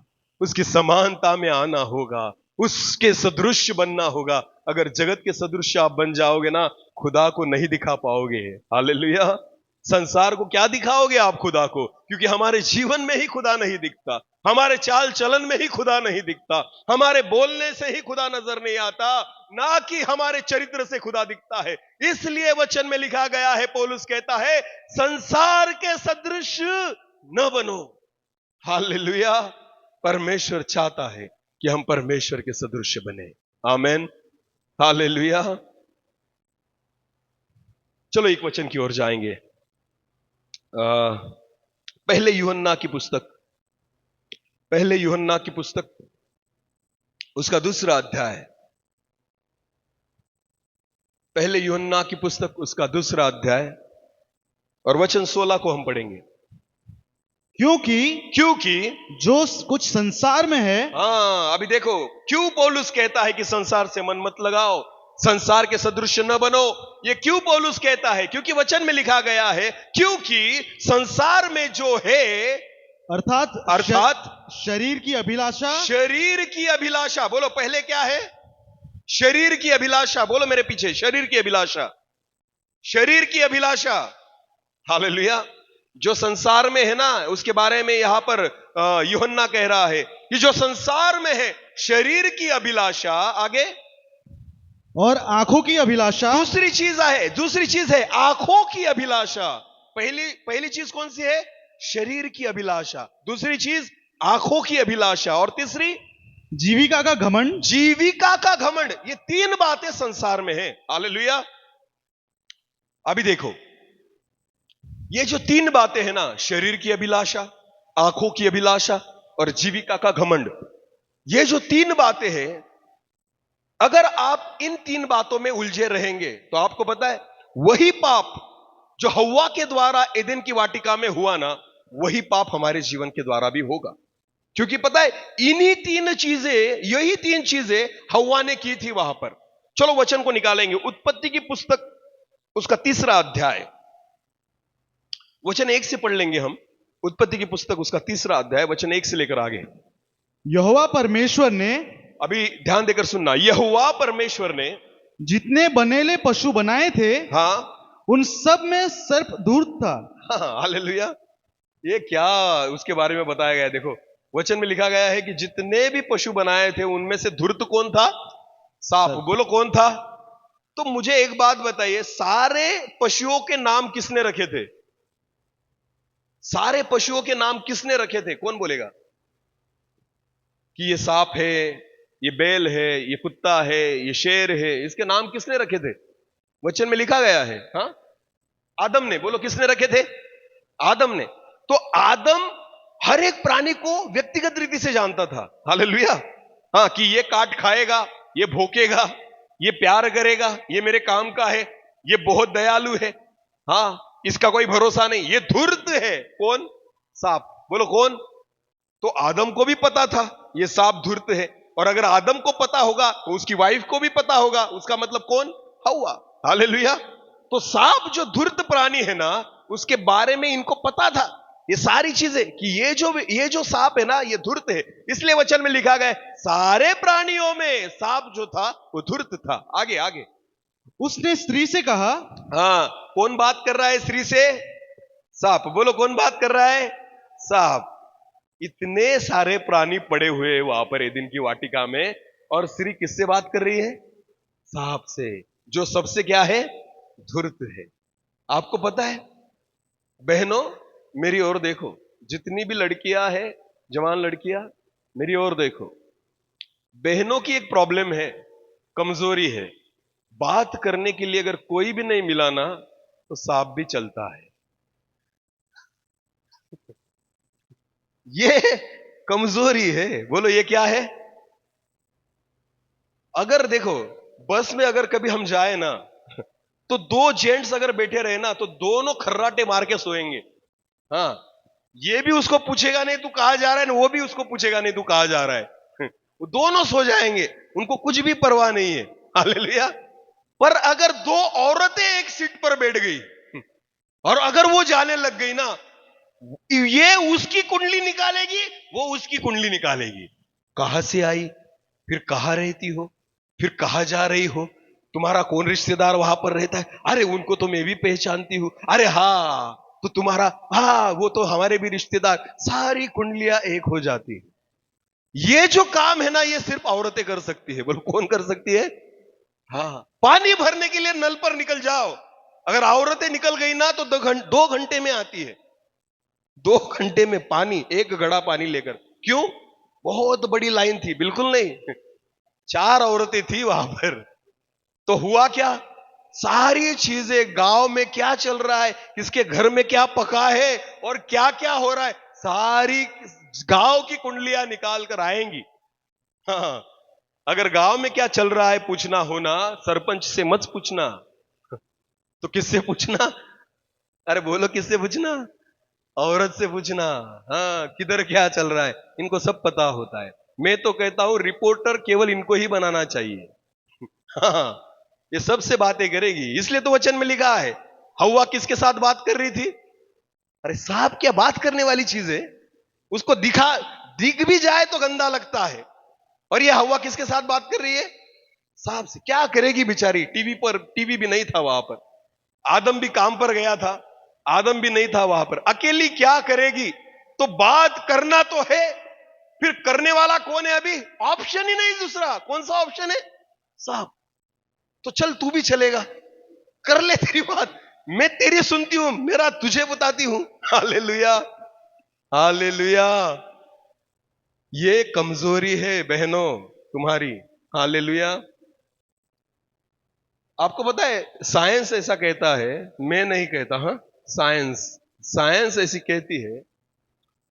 उसकी समानता में आना होगा, उसके सदृश बनना होगा। अगर जगत के सदृश आप बन जाओगे ना, खुदा को नहीं दिखा पाओगे। हालेलुया। संसार को क्या दिखाओगे आप खुदा को, क्योंकि हमारे जीवन में ही खुदा नहीं दिखता, हमारे चाल चलन में ही खुदा नहीं दिखता, हमारे बोलने से ही खुदा नजर नहीं आता, ना कि हमारे चरित्र से खुदा दिखता है। इसलिए वचन में लिखा गया है, पौलुस कहता है, संसार के सदृश न बनो। हालेलुया। परमेश्वर चाहता है कि हम परमेश्वर के सदृश बने। आमीन। हालेलुया। चलो एक वचन की ओर जाएंगे। पहले यूहन्ना की पुस्तक, पहले यूहन्ना की पुस्तक, उसका दूसरा अध्याय, पहले यूहन्ना की पुस्तक उसका दूसरा अध्याय और वचन 16 को हम पढ़ेंगे। क्योंकि जो कुछ संसार में है, अभी देखो क्यों पौलुस कहता है कि संसार से मन मत लगाओ, संसार के सदृश न बनो। ये क्यों पौलुस कहता है, क्योंकि वचन में लिखा गया है, क्योंकि संसार में जो है, अर्थात शरीर की अभिलाषा, शरीर की अभिलाषा। बोलो पहले क्या है, शरीर की अभिलाषा। बोलो मेरे पीछे, शरीर की अभिलाषा, शरीर की अभिलाषा। हालेलुया। जो संसार में है ना, उसके बारे में यहां पर यूहन्ना कह रहा है कि जो संसार में है, शरीर की अभिलाषा, आगे, और आंखों की अभिलाषा। दूसरी चीज है आंखों की अभिलाषा। पहली चीज कौन सी है, शरीर की अभिलाषा, दूसरी चीज आंखों की अभिलाषा, और तीसरी जीविका का घमंड। जीविका का घमंड। ये तीन बातें संसार में है। हालेलुया। अभी देखो, ये जो तीन बातें हैं ना, शरीर की अभिलाषा, आंखों की अभिलाषा और जीविका का घमंड, ये जो तीन बातें हैं, अगर आप इन तीन बातों में उलझे रहेंगे तो आपको पता है, वही पाप जो हव्वा के द्वारा एदेन की वाटिका में हुआ ना, वही पाप हमारे जीवन के द्वारा भी होगा। क्योंकि पता है इन्हीं तीन चीजें, यही तीन चीजें हव्वा ने की थी वहां पर। चलो वचन को निकालेंगे, उत्पत्ति की पुस्तक उसका 3रा अध्याय, वचन 1 से पढ़ लेंगे हम। उत्पत्ति की पुस्तक उसका 3रा अध्याय, वचन 1 से लेकर आगे। यहोवा परमेश्वर ने अभी ध्यान देकर सुनना। यहोवा परमेश्वर ने जितने बनेले पशु बनाए थे, हाँ उन सब में सर्प धूर्त था। हाँ, हालेलुया। ये क्या उसके बारे में बताया गया है? देखो वचन में लिखा गया है कि जितने भी पशु बनाए थे उनमें से धूर्त कौन था? सांप। बोलो कौन था? तो मुझे एक बात बताइए, सारे पशुओं के नाम किसने रखे थे? सारे पशुओं के नाम किसने रखे थे? कौन बोलेगा कि ये सांप है, ये बैल है, ये कुत्ता है, ये शेर है? इसके नाम किसने रखे थे? वचन में लिखा गया है। हाँ, आदम ने। बोलो किसने रखे थे? आदम ने। तो आदम हर एक प्राणी को व्यक्तिगत रीति से जानता था। हालेलुया। हाँ, कि ये काट खाएगा, ये भोंकेगा, ये प्यार करेगा, ये मेरे काम का है, ये बहुत दयालु है, हाँ इसका कोई भरोसा नहीं, ये धूर्त है। कौन? सांप। बोलो कौन? तो आदम को भी पता था ये सांप धूर्त है, और अगर आदम को पता होगा तो उसकी वाइफ को भी पता होगा। उसका मतलब कौन? हव्वा। हालेलुया। तो सांप जो धूर्त प्राणी है ना, उसके बारे में इनको पता था ये सारी चीजें, कि ये जो सांप है ना, ये धूर्त है। इसलिए वचन में लिखा गया सारे प्राणियों में सांप जो था वो धूर्त था। आगे आगे। उसने स्त्री से कहा, हाँ, कौन बात कर रहा है स्त्री से? सांप। बोलो कौन बात कर रहा है? सांप। इतने सारे प्राणी पड़े हुए वहां पर एदन की वाटिका में, और स्त्री किससे बात कर रही है? सांप से, जो सबसे क्या है? धूर्त है। आपको पता है बहनों, मेरी ओर देखो, जितनी भी लड़कियां हैं, जवान लड़कियां, मेरी ओर देखो। बहनों की एक प्रॉब्लम है, कमजोरी है। बात करने के लिए अगर कोई भी नहीं मिला ना, तो सांप भी चलता है। ये कमजोरी है। बोलो ये क्या है? अगर देखो बस में अगर कभी हम जाए ना, तो 2 जेंट्स अगर बैठे रहे ना, तो दोनों खर्राटे मार के सोएंगे। हाँ, ये भी उसको पूछेगा नहीं तू कहां जा रहा है, वो भी उसको पूछेगा नहीं तू कहां जा रहा है। वो दोनों सो जाएंगे, उनको कुछ भी परवाह नहीं है। हालेलुया। पर अगर 2 औरतें एक सीट पर बैठ गई और अगर वो जाने लग गई ना, ये उसकी कुंडली निकालेगी, वो उसकी कुंडली निकालेगी। कहां से आई, फिर कहां रहती हो, फिर कहां जा रही हो, तुम्हारा कौन रिश्तेदार वहां पर रहता है, अरे उनको तो मैं भी पहचानती हूं, अरे हाँ तो तुम्हारा, हाँ वो तो हमारे भी रिश्तेदार। सारी कुंडलियां एक हो जाती है। ये जो काम है ना, ये सिर्फ औरतें कर सकती है। बोलो कौन कर सकती है? हाँ, पानी भरने के लिए नल पर निकल जाओ, अगर औरतें निकल गई ना, तो 2 घंटे में आती है। 2 घंटे में पानी, 1 घड़ा पानी लेकर। क्यों? बहुत बड़ी लाइन थी? बिल्कुल नहीं, 4 औरतें थी वहां पर। तो हुआ क्या? सारी चीजें, गांव में क्या चल रहा है, किसके घर में क्या पका है और क्या क्या हो रहा है, सारी गांव की कुंडलियां निकाल कर आएंगी। हाँ, अगर गांव में क्या चल रहा है पूछना हो ना, सरपंच से मत पूछना, तो किससे पूछना? अरे बोलो किससे पूछना? औरत से पूछना। हाँ, किधर क्या चल रहा है, इनको सब पता होता है। मैं तो कहता हूं रिपोर्टर केवल इनको ही बनाना चाहिए। हाँ, ये सबसे बातें करेगी। इसलिए तो वचन में लिखा है, हव्वा किसके साथ बात कर रही थी? अरे सांप क्या बात करने वाली चीज है? उसको दिख भी जाए तो गंदा लगता है। और ये हव्वा किसके साथ बात कर रही है? सांप से। क्या करेगी बेचारी? टीवी भी नहीं था वहां पर, आदम भी काम पर गया था, आदम भी नहीं था वहां पर, अकेली क्या करेगी? तो बात करना तो है, फिर करने वाला कौन है? अभी ऑप्शन ही नहीं दूसरा। कौन सा ऑप्शन है? सांप। तो चल तू भी चलेगा, कर ले तेरी बात, मैं तेरी सुनती हूं, मेरा तुझे बताती हूं। Hallelujah, hallelujah. ये कमजोरी है बहनों तुम्हारी। हालेलुया। आपको पता है साइंस ऐसा कहता है, मैं नहीं कहता, हाँ साइंस ऐसी कहती है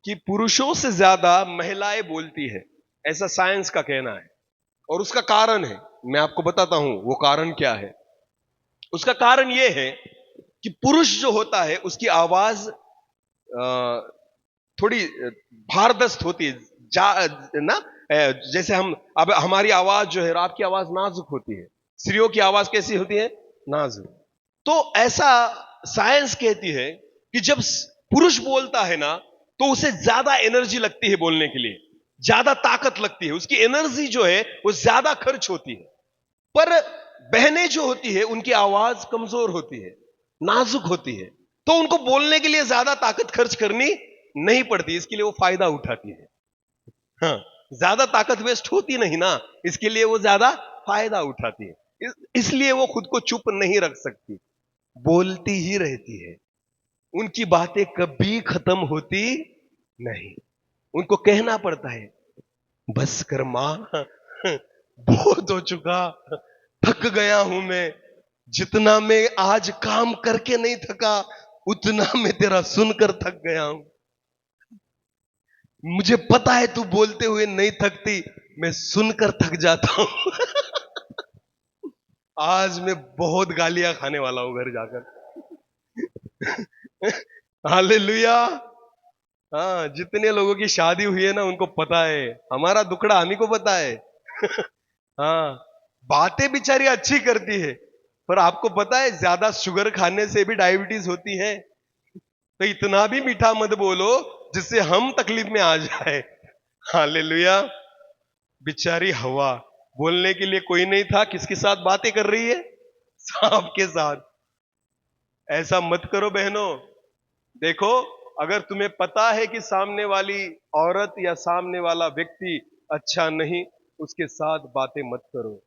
कि पुरुषों से ज्यादा महिलाएं बोलती है, ऐसा साइंस का कहना है। और उसका कारण है, मैं आपको बताता हूं वो कारण क्या है। उसका कारण यह है कि पुरुष जो होता है उसकी आवाज थोड़ी भारदस्त होती है, ना जैसे हम अब हमारी आवाज जो है, आपकी आवाज नाजुक होती है, स्त्रियों की आवाज कैसी होती है? नाजुक। तो ऐसा साइंस कहती है कि जब पुरुष बोलता है ना, तो उसे ज्यादा एनर्जी लगती है बोलने के लिए, ज्यादा ताकत लगती है, उसकी एनर्जी जो है वो ज्यादा खर्च होती है। पर बहनें जो होती है उनकी आवाज कमजोर होती है, नाजुक होती है, तो उनको बोलने के लिए ज्यादा ताकत खर्च करनी नहीं पड़ती, इसके लिए वो फायदा उठाती है। हाँ, ज्यादा ताकत वेस्ट होती नहीं ना, इसके लिए वो ज्यादा फायदा उठाती है। इसलिए वो खुद को चुप नहीं रख सकती, बोलती ही रहती है। उनकी बातें कभी खत्म होती नहीं, उनको कहना पड़ता है, बस कर मां, बहुत हो चुका, थक गया हूं मैं, जितना मैं आज काम करके नहीं थका, उतना मैं तेरा सुनकर थक गया हूं। मुझे पता है तू बोलते हुए नहीं थकती, मैं सुनकर थक जाता हूं। आज मैं बहुत गालियां खाने वाला हूं घर जाकर। हालेलुया। हाँ, जितने लोगों की शादी हुई है ना, उनको पता है, हमारा दुखड़ा हम ही को पता है। हाँ, बातें बेचारी अच्छी करती है, पर आपको पता है ज्यादा शुगर खाने से भी डायबिटीज होती है। तो इतना भी मीठा मत बोलो जिससे हम तकलीफ में आ जाए। हालेलुया। बेचारी हवा, बोलने के लिए कोई नहीं था, किसके साथ बातें कर रही है? सांप के साथ। ऐसा मत करो बहनों। देखो, अगर तुम्हें पता है कि सामने वाली औरत या सामने वाला व्यक्ति अच्छा नहीं, उसके साथ बातें मत करो।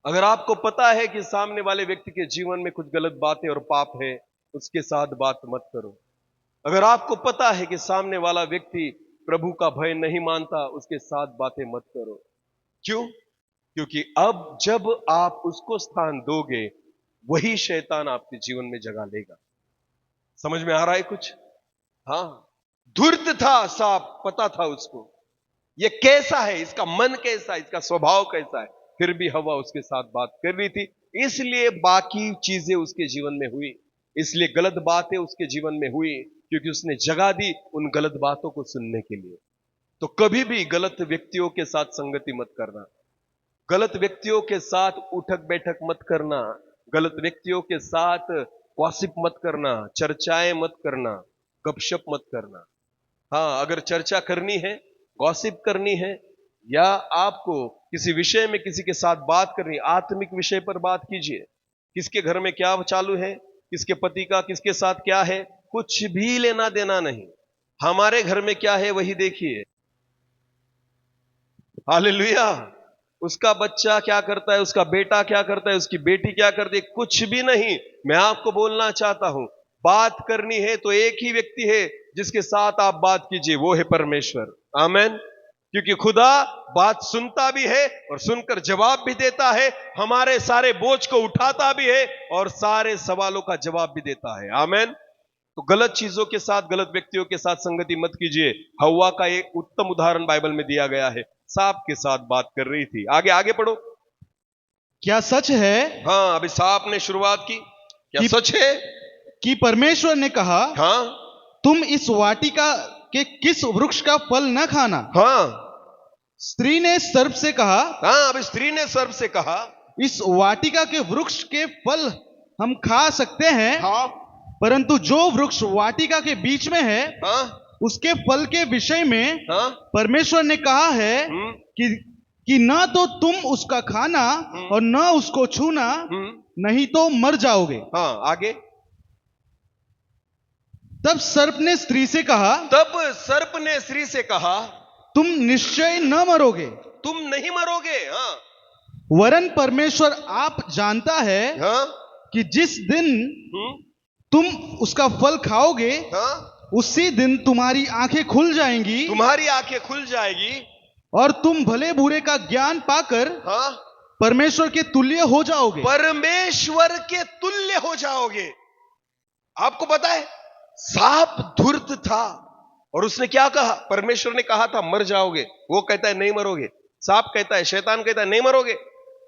अगर आपको पता है कि सामने वाले व्यक्ति के जीवन में कुछ गलत बातें और पाप है, उसके साथ बात मत करो। अगर आपको पता है कि सामने वाला व्यक्ति प्रभु का भय नहीं मानता, उसके साथ बातें मत करो। क्यों? क्योंकि अब जब आप उसको स्थान दोगे, वही शैतान आपके जीवन में जगह लेगा। समझ में आ रहा है कुछ? हाँ, धूर्त था सांप, पता था उसको ये कैसा है, इसका मन कैसा है, इसका स्वभाव कैसा है, फिर भी हवा उसके साथ बात कर रही थी, इसलिए बाकी चीजें उसके जीवन में हुई, इसलिए गलत बातें उसके जीवन में हुई, क्योंकि उसने जगह दी उन गलत बातों को सुनने के लिए। तो कभी भी गलत व्यक्तियों के साथ संगति मत करना, गलत व्यक्तियों के साथ उठक बैठक मत करना, गलत व्यक्तियों के साथ गॉसिप मत करना, चर्चाएं मत करना, गपशप मत करना। हाँ, अगर चर्चा करनी है, गॉसिप करनी है, या आपको किसी विषय में किसी के साथ बात करनी, आत्मिक विषय पर बात कीजिए। किसके घर में क्या चालू है, किसके पति का किसके साथ क्या है, कुछ भी लेना देना नहीं। हमारे घर में क्या है वही देखिए। हालेलुया। उसका बच्चा क्या करता है, उसका बेटा क्या करता है, उसकी बेटी क्या करती है, कुछ भी नहीं। मैं आपको बोलना चाहता हूं, बात करनी है तो एक ही व्यक्ति है जिसके साथ आप बात कीजिए, वो है परमेश्वर। आमेन। क्योंकि खुदा बात सुनता भी है और सुनकर जवाब भी देता है, हमारे सारे बोझ को उठाता भी है और सारे सवालों का जवाब भी देता है। आमेन। तो गलत चीजों के साथ, गलत व्यक्तियों के साथ संगति मत कीजिए। हव्वा का एक उत्तम उदाहरण बाइबल में दिया गया है, सांप के साथ बात कर रही थी। आगे आगे पढ़ो। क्या सच है? हाँ, अभी सांप ने शुरुआत की। क्या सच है कि परमेश्वर ने कहा, हाँ, तुम इस वाटिका के किस वृक्ष का फल न खाना? हाँ, स्त्री ने सर्प से कहा, हाँ, अभी स्त्री ने सर्प से कहा, इस वाटिका के वृक्ष के फल हम खा सकते हैं, हाँ, परंतु जो वृक्ष वाटिका के बीच में है, हाँ, उसके फल के विषय में हाँ, परमेश्वर ने कहा है कि न तो तुम उसका खाना और न उसको छूना, नहीं तो मर जाओगे। हाँ, आगे। तब सर्प ने स्त्री से कहा, तब सर्प ने स्त्री से कहा, तुम निश्चय न मरोगे, तुम नहीं मरोगे। हाँ, वरन परमेश्वर आप जानता है हाँ, कि जिस दिन तुम उसका फल खाओगे, हाँ, उसी दिन तुम्हारी आंखें खुल जाएंगी, तुम्हारी आंखें खुल जाएगी और तुम भले बुरे का ज्ञान पाकर हाँ, परमेश्वर के तुल्य हो जाओगे। परमेश्वर के तुल्य हो जाओगे। आपको पता है, सांप धूर्त था और उसने क्या कहा? परमेश्वर ने कहा था मर जाओगे, वो कहता है नहीं मरोगे। सांप कहता है, शैतान कहता है नहीं मरोगे।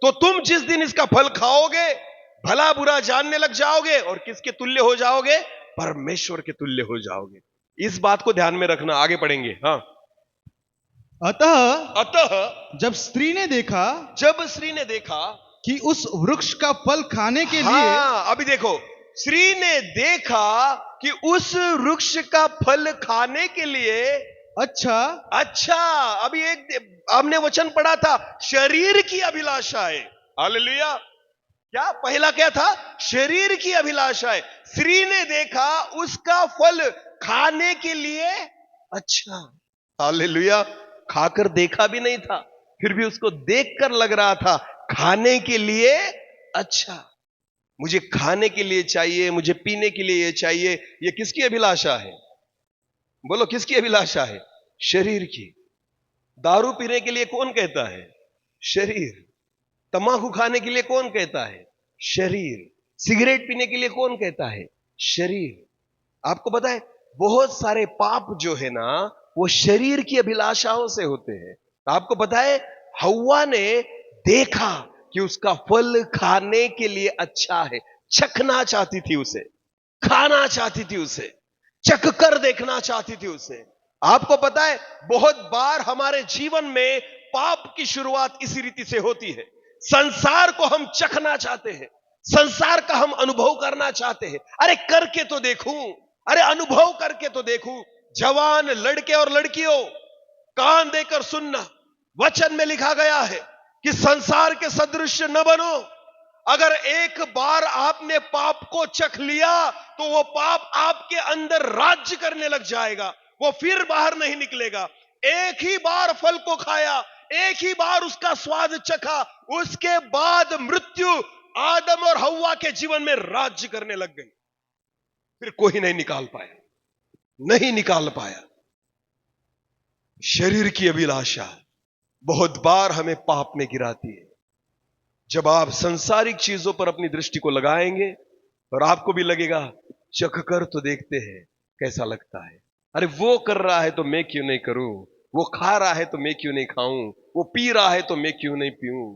तो तुम जिस दिन इसका फल खाओगे, भला बुरा जानने लग जाओगे और किसके तुल्य हो जाओगे? परमेश्वर के तुल्य हो जाओगे। इस बात को ध्यान में रखना, आगे पढ़ेंगे। हाँ, अतः जब स्त्री ने देखा जब स्त्री ने देखा कि उस वृक्ष का फल खाने के लिए हाँ, अभी देखो, स्त्री ने देखा कि उस वृक्ष का फल खाने के लिए अच्छा, अभी एक हमने वचन पढ़ा था, शरीर की अभिलाषा है। हालेलुया। क्या पहला क्या था? शरीर की अभिलाषा है। स्त्री ने देखा उसका फल खाने के लिए अच्छा। हालेलुया। खाकर देखा भी नहीं था, फिर भी उसको देखकर लग रहा था खाने के लिए अच्छा। मुझे खाने के लिए चाहिए, मुझे पीने के लिए ये चाहिए। ये किसकी अभिलाषा है? बोलो, किसकी अभिलाषा है? शरीर की। दारू पीने के लिए कौन कहता है? शरीर। तंबाकू खाने के लिए कौन कहता है? शरीर। सिगरेट पीने के लिए कौन कहता है? शरीर। आपको पता है, बहुत सारे पाप जो है ना, वो शरीर की अभिलाषाओं से होते हैं। आपको पता है, हव्वा ने देखा कि उसका फल खाने के लिए अच्छा है, चखना चाहती थी उसे, खाना चाहती थी उसे, चख कर देखना चाहती थी उसे। आपको पता है, बहुत बार हमारे जीवन में पाप की शुरुआत इसी रीति से होती है। संसार को हम चखना चाहते हैं, संसार का हम अनुभव करना चाहते हैं। अरे करके तो देखूं, अरे अनुभव करके तो देखूं। जवान लड़के और लड़कियों, कान देकर सुनना, वचन में लिखा गया है कि संसार के सदृश न बनो। अगर एक बार आपने पाप को चख लिया तो वो पाप आपके अंदर राज्य करने लग जाएगा, वो फिर बाहर नहीं निकलेगा। एक ही बार फल को खाया, एक ही बार उसका स्वाद चखा, उसके बाद मृत्यु आदम और हव्वा के जीवन में राज्य करने लग गई। फिर कोई नहीं निकाल पाया, नहीं निकाल पाया। शरीर की अभिलाषा बहुत बार हमें पाप में गिराती है। जब आप संसारिक चीजों पर अपनी दृष्टि को लगाएंगे और आपको भी लगेगा चख कर तो देखते हैं कैसा लगता है। अरे वो कर रहा है तो मैं क्यों नहीं करूं, वो खा रहा है तो मैं क्यों नहीं खाऊं, वो पी रहा है तो मैं क्यों नहीं पीऊं।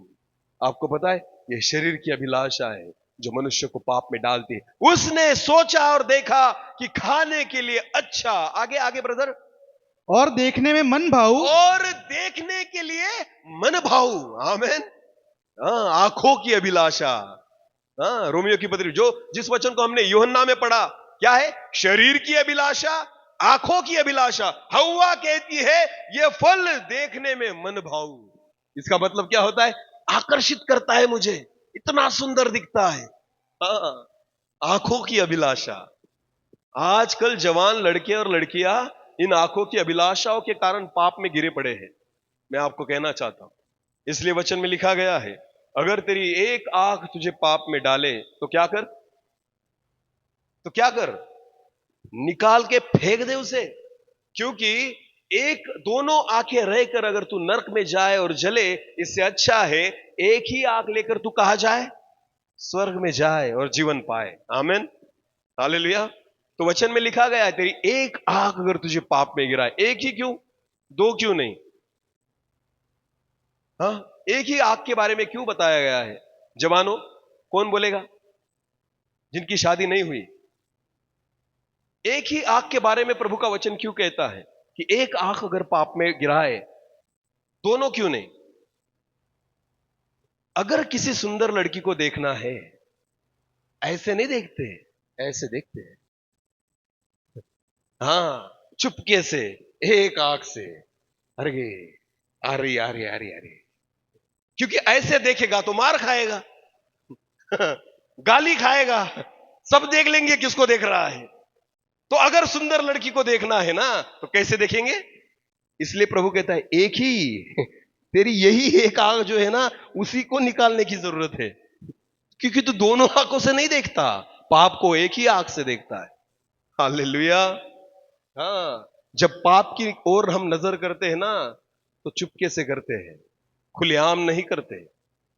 आपको पता है, यह शरीर की अभिलाषा है जो मनुष्य को पाप में डालती है। उसने सोचा और देखा कि खाने के लिए अच्छा। आगे आगे ब्रदर। और देखने में मन भाऊ, और देखने के लिए मन भाऊ। आमेन। हाँ, आंखों की अभिलाषा। हाँ, रोमियो की पत्री जो जिस वचन को हमने यूहन्ना में पढ़ा, क्या है? शरीर की अभिलाषा, आंखों की अभिलाषा। हव्वा कहती है यह फल देखने में मन भाऊ। इसका मतलब क्या होता है? आकर्षित करता है मुझे, इतना सुंदर दिखता है। हाँ, आंखों की अभिलाषा। आजकल जवान लड़के और लड़कियां इन आंखों की अभिलाषाओं के कारण पाप में गिरे पड़े हैं। मैं आपको कहना चाहता हूं, इसलिए वचन में लिखा गया है, अगर तेरी एक आंख तुझे पाप में डाले तो क्या कर? तो क्या कर? निकाल के फेंक दे उसे। क्योंकि एक दोनों आंखें रहकर अगर तू नरक में जाए और जले, इससे अच्छा है एक ही आंख लेकर तू कहां जाए? स्वर्ग में जाए और जीवन पाए। आमीन, हालेलुया। तो वचन में लिखा गया है, तेरी एक आंख अगर तुझे पाप में गिराए, एक ही क्यों, दो क्यों नहीं? हाँ, एक ही आंख के बारे में क्यों बताया गया है? जवानों, कौन बोलेगा जिनकी शादी नहीं हुई? एक ही आंख के बारे में प्रभु का वचन क्यों कहता है कि एक आंख अगर पाप में गिराए, दोनों क्यों नहीं? अगर किसी सुंदर लड़की को देखना है, ऐसे नहीं देखते, ऐसे देखते हैं। हाँ, चुपके से एक आंख से, अरे आ रही आ रही आ रही आ रही। क्योंकि ऐसे देखेगा तो मार खाएगा, गाली खाएगा, सब देख लेंगे किसको देख रहा है। तो अगर सुंदर लड़की को देखना है ना, तो कैसे देखेंगे? इसलिए प्रभु कहता है एक ही, तेरी यही एक आंख जो है ना, उसी को निकालने की जरूरत है। क्योंकि तू दोनों आंखों से नहीं देखता, पाप को एक ही आंख से देखता है। हालेलुया। हाँ, जब पाप की ओर हम नजर करते हैं ना, तो चुपके से करते हैं, खुलेआम नहीं करते।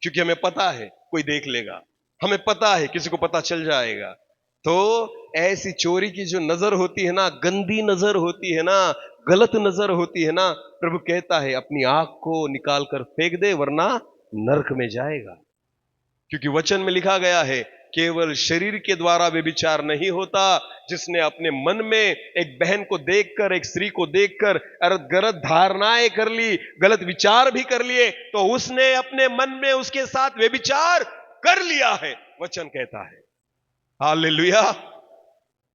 क्योंकि हमें पता है कोई देख लेगा, हमें पता है किसी को पता चल जाएगा। तो ऐसी चोरी की जो नजर होती है ना, गंदी नजर होती है ना, गलत नजर होती है ना, प्रभु कहता है अपनी आंख को निकाल कर फेंक दे, वरना नरक में जाएगा। क्योंकि वचन में लिखा गया है केवल शरीर के द्वारा व्यभिचार नहीं होता। जिसने अपने मन में एक बहन को देखकर, एक स्त्री को देखकर गलत धारणाएं कर ली, गलत विचार भी कर लिए, तो उसने अपने मन में उसके साथ व्यभिचार कर लिया है, वचन कहता है। हालेलुया।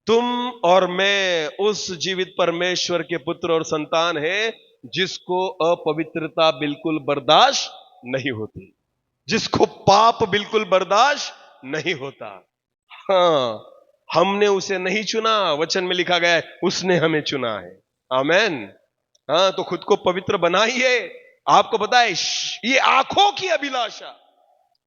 तुम और मैं उस जीवित परमेश्वर के पुत्र और संतान हैं जिसको अपवित्रता बिल्कुल बर्दाश्त नहीं होती, जिसको पाप बिल्कुल बर्दाश्त नहीं होता। हाँ, हमने उसे नहीं चुना, वचन में लिखा गया है उसने हमें चुना है। आमेन। हाँ, तो खुद को पवित्र बनाइए। आपको पता है ये आंखों की अभिलाषा,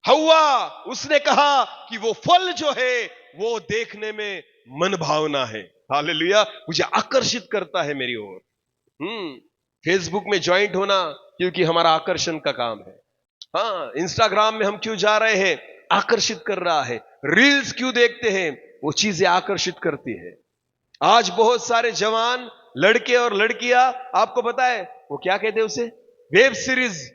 हव्वा उसने कहा कि वो फल जो है वो देखने में मन भावना है। हालेलुया। मुझे आकर्षित करता है मेरी ओर। फेसबुक में ज्वाइंट होना क्योंकि हमारा आकर्षण का काम है। हाँ, इंस्टाग्राम में हम क्यों जा रहे हैं, आकर्षित कर रहा है। रील्स क्यों देखते हैं, वो चीजें आकर्षित करती है। आज बहुत सारे जवान लड़के और लड़कियां, आपको पता है वो क्या कहते हैं उसे, वेब सीरीज,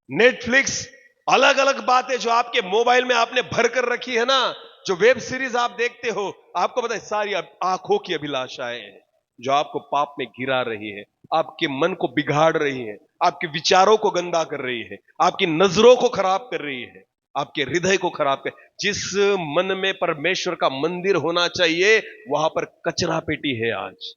नेटफ्लिक्स, अलग अलग बातें जो आपके मोबाइल में आपने भर कर रखी है ना, जो वेब सीरीज आप देखते हो, आपको पता है सारी आंखों की अभिलाषाएं हैं जो आपको पाप में गिरा रही है, आपके मन को बिगाड़ रही है, आपके विचारों को गंदा कर रही है, आपकी नजरों को खराब कर रही है, आपके हृदय को खराब कर। जिस मन में परमेश्वर का मंदिर होना चाहिए वहां पर कचरा पेटी है, आज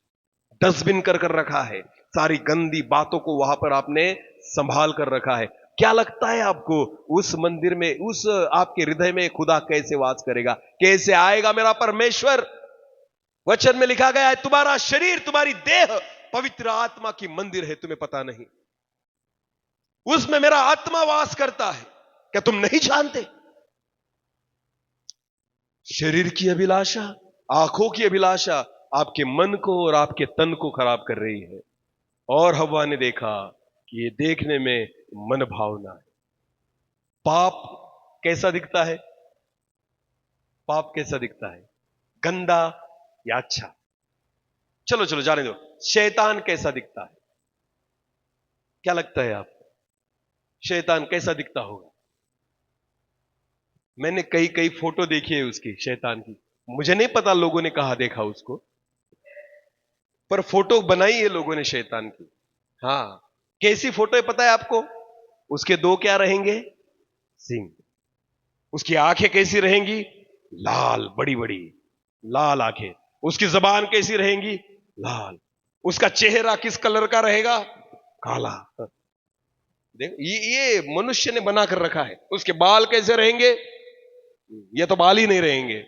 डस्टबिन कर कर रखा है। सारी गंदी बातों को वहां पर आपने संभाल कर रखा है। क्या लगता है आपको उस मंदिर में, उस आपके हृदय में खुदा कैसे वास करेगा, कैसे आएगा मेरा परमेश्वर? वचन में लिखा गया है तुम्हारा शरीर, तुम्हारी देह पवित्र आत्मा की मंदिर है, तुम्हें पता नहीं? उसमें मेरा आत्मा वास करता है, क्या तुम नहीं जानते? शरीर की अभिलाषा, आंखों की अभिलाषा आपके मन को और आपके तन को खराब कर रही है। और हव्वा ने देखा कि ये देखने में मन भावना है। पाप कैसा दिखता है? पाप कैसा दिखता है, गंदा या अच्छा? चलो चलो जाने दो। शैतान कैसा दिखता है? क्या लगता है आपको, शैतान कैसा दिखता होगा? मैंने कई फोटो देखी है उसकी, शैतान की। मुझे नहीं पता लोगों ने कहा देखा उसको, पर फोटो बनाई है लोगों ने शैतान की। हाँ, कैसी फोटो है पता है आपको? उसके दो क्या रहेंगे, सिंह। उसकी आंखें कैसी रहेंगी, लाल, बड़ी बड़ी लाल आंखें। उसकी जबान कैसी रहेंगी, लाल। उसका चेहरा किस कलर का रहेगा, काला। देखो ये मनुष्य ने बना कर रखा है। उसके बाल कैसे रहेंगे, ये तो बाल ही नहीं रहेंगे।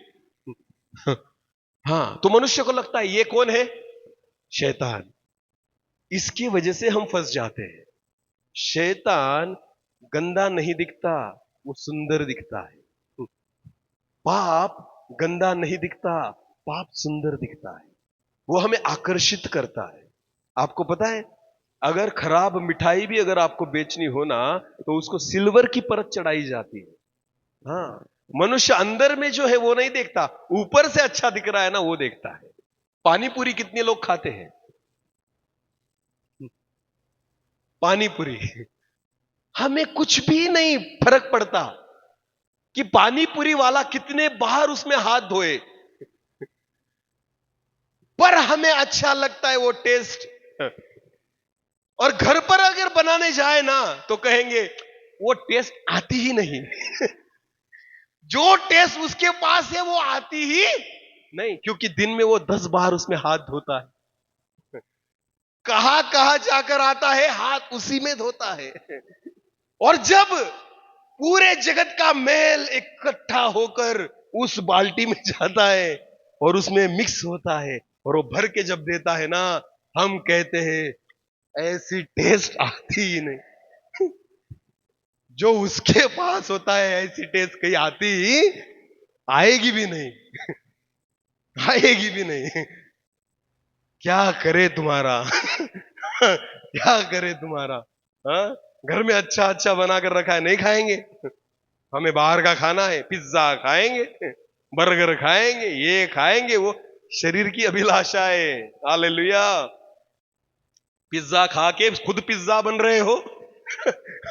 हाँ, तो मनुष्य को लगता है ये कौन है, शैतान। इसकी वजह से हम फंस जाते हैं। शैतान गंदा नहीं दिखता, वो सुंदर दिखता है। पाप गंदा नहीं दिखता, पाप सुंदर दिखता है। वो हमें आकर्षित करता है। आपको पता है, अगर खराब मिठाई भी अगर आपको बेचनी हो ना, तो उसको सिल्वर की परत चढ़ाई जाती है। हाँ, मनुष्य अंदर में जो है वो नहीं देखता, ऊपर से अच्छा दिख रहा है ना वो देखता है। पानी पूरी कितने लोग खाते हैं? पानी पूरी, हमें कुछ भी नहीं फर्क पड़ता कि पानी पूरी वाला कितने बार उसमें हाथ धोए, पर हमें अच्छा लगता है वो टेस्ट। और घर पर अगर बनाने जाए ना तो कहेंगे वो टेस्ट आती ही नहीं। जो टेस्ट उसके पास है वो आती ही नहीं, क्योंकि दिन में वो 10 बार उसमें हाथ धोता है। कहां कहां जाकर आता है, हाथ उसी में धोता है। और जब पूरे जगत का मैल इकट्ठा होकर उस बाल्टी में जाता है और उसमें मिक्स होता है और वो भर के जब देता है ना, हम कहते हैं ऐसी टेस्ट आती ही नहीं। जो उसके पास होता है ऐसी टेस्ट कहीं आती ही आएगी भी नहीं। आएगी भी नहीं। क्या करे तुम्हारा? क्या करे तुम्हारा? हाँ, घर में अच्छा अच्छा बनाकर रखा है, नहीं खाएंगे? हमें बाहर का खाना है, पिज्जा खाएंगे, बर्गर खाएंगे, ये खाएंगे, वो शरीर की अभिलाषा है। हालेलुया। पिज्जा खा के खुद पिज्जा बन रहे हो।